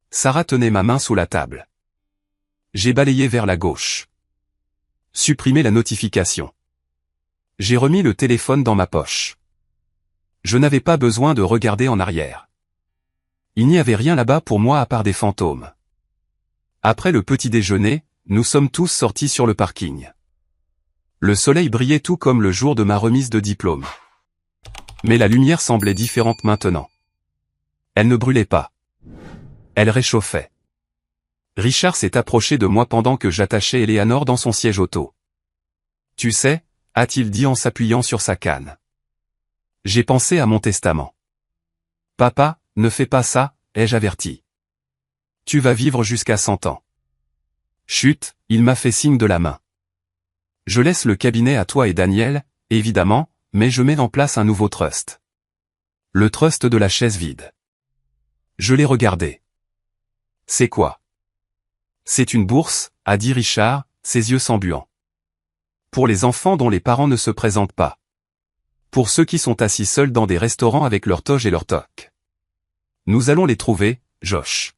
Sarah tenait ma main sous la table. J'ai balayé vers la gauche. Supprimer la notification. J'ai remis le téléphone dans ma poche. Je n'avais pas besoin de regarder en arrière. Il n'y avait rien là-bas pour moi à part des fantômes. Après le petit déjeuner, nous sommes tous sortis sur le parking. Le soleil brillait tout comme le jour de ma remise de diplôme. Mais la lumière semblait différente maintenant. Elle ne brûlait pas. Elle réchauffait. Richard s'est approché de moi pendant que j'attachais Eleanor dans son siège auto. « Tu sais » a-t-il dit en s'appuyant sur sa canne. « J'ai pensé à mon testament. »« Papa, ne fais pas ça » ai-je averti. « Tu vas vivre jusqu'à 100 ans. » Chut, il m'a fait signe de la main. « Je laisse le cabinet à toi et Daniel, évidemment, mais je mets en place un nouveau trust. » Le trust de la chaise vide. Je l'ai regardé. « C'est quoi ?»« C'est une bourse, » a dit Richard, ses yeux s'embuant. « Pour les enfants dont les parents ne se présentent pas. Pour ceux qui sont assis seuls dans des restaurants avec leur toge et leur toque. Nous allons les trouver, Josh.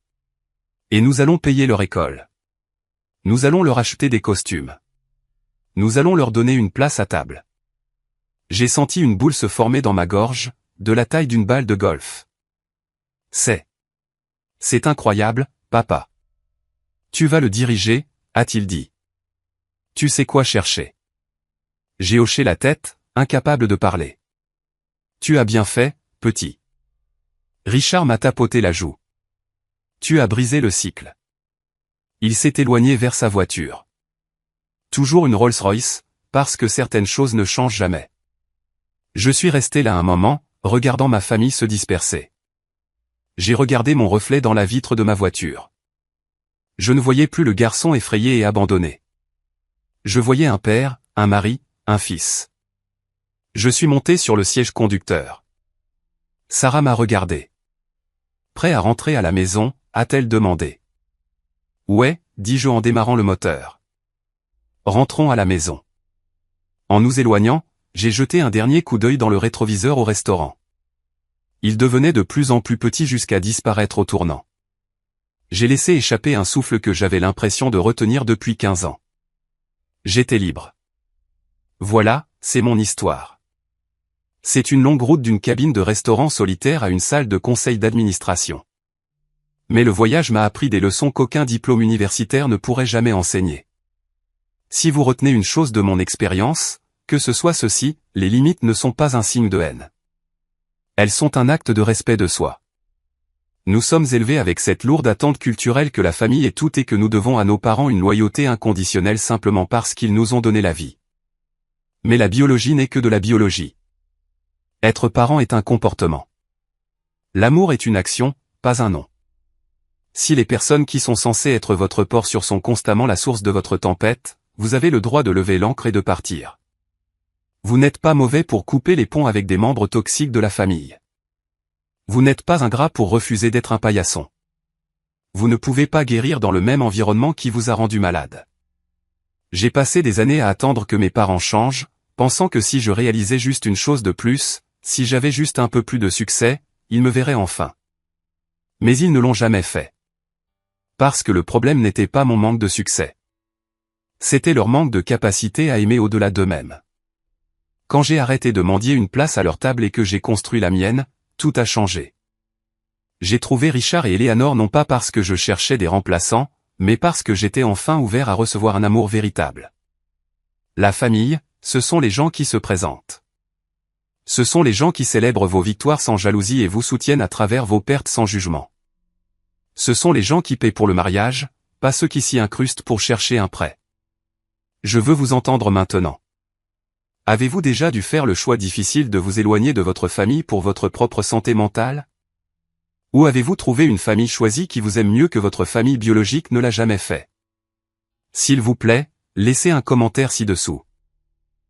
Et nous allons payer leur école. Nous allons leur acheter des costumes. Nous allons leur donner une place à table. » J'ai senti une boule se former dans ma gorge, de la taille d'une balle de golf. « C'est incroyable, papa. »« Tu vas le diriger, » a-t-il dit. « Tu sais quoi chercher. » J'ai hoché la tête, incapable de parler. « Tu as bien fait, petit. » Richard m'a tapoté la joue. « Tu as brisé le cycle. » Il s'est éloigné vers sa voiture. Toujours une Rolls-Royce, parce que certaines choses ne changent jamais. Je suis resté là un moment, regardant ma famille se disperser. J'ai regardé mon reflet dans la vitre de ma voiture. Je ne voyais plus le garçon effrayé et abandonné. Je voyais un père, un mari, un fils. Je suis monté sur le siège conducteur. Sarah m'a regardé. « Prêt à rentrer à la maison ?» a-t-elle demandé. « Ouais » dis-je en démarrant le moteur. « Rentrons à la maison. » En nous éloignant, j'ai jeté un dernier coup d'œil dans le rétroviseur au restaurant. Il devenait de plus en plus petit jusqu'à disparaître au tournant. J'ai laissé échapper un souffle que j'avais l'impression de retenir depuis 15 ans. J'étais libre. Voilà, c'est mon histoire. C'est une longue route d'une cabine de restaurant solitaire à une salle de conseil d'administration. Mais le voyage m'a appris des leçons qu'aucun diplôme universitaire ne pourrait jamais enseigner. Si vous retenez une chose de mon expérience, que ce soit ceci, les limites ne sont pas un signe de haine. Elles sont un acte de respect de soi. Nous sommes élevés avec cette lourde attente culturelle que la famille est tout et que nous devons à nos parents une loyauté inconditionnelle simplement parce qu'ils nous ont donné la vie. Mais la biologie n'est que de la biologie. Être parent est un comportement. L'amour est une action, pas un nom. Si les personnes qui sont censées être votre port sur sont constamment la source de votre tempête, vous avez le droit de lever l'ancre et de partir. Vous n'êtes pas mauvais pour couper les ponts avec des membres toxiques de la famille. Vous n'êtes pas ingrat pour refuser d'être un paillasson. Vous ne pouvez pas guérir dans le même environnement qui vous a rendu malade. J'ai passé des années à attendre que mes parents changent, pensant que si je réalisais juste une chose de plus, si j'avais juste un peu plus de succès, ils me verraient enfin. Mais ils ne l'ont jamais fait. Parce que le problème n'était pas mon manque de succès. C'était leur manque de capacité à aimer au-delà d'eux-mêmes. Quand j'ai arrêté de mendier une place à leur table et que j'ai construit la mienne, tout a changé. J'ai trouvé Richard et Eleanor non pas parce que je cherchais des remplaçants, mais parce que j'étais enfin ouvert à recevoir un amour véritable. La famille, ce sont les gens qui se présentent. Ce sont les gens qui célèbrent vos victoires sans jalousie et vous soutiennent à travers vos pertes sans jugement. Ce sont les gens qui paient pour le mariage, pas ceux qui s'y incrustent pour chercher un prêt. Je veux vous entendre maintenant. Avez-vous déjà dû faire le choix difficile de vous éloigner de votre famille pour votre propre santé mentale? Ou avez-vous trouvé une famille choisie qui vous aime mieux que votre famille biologique ne l'a jamais fait? S'il vous plaît, laissez un commentaire ci-dessous.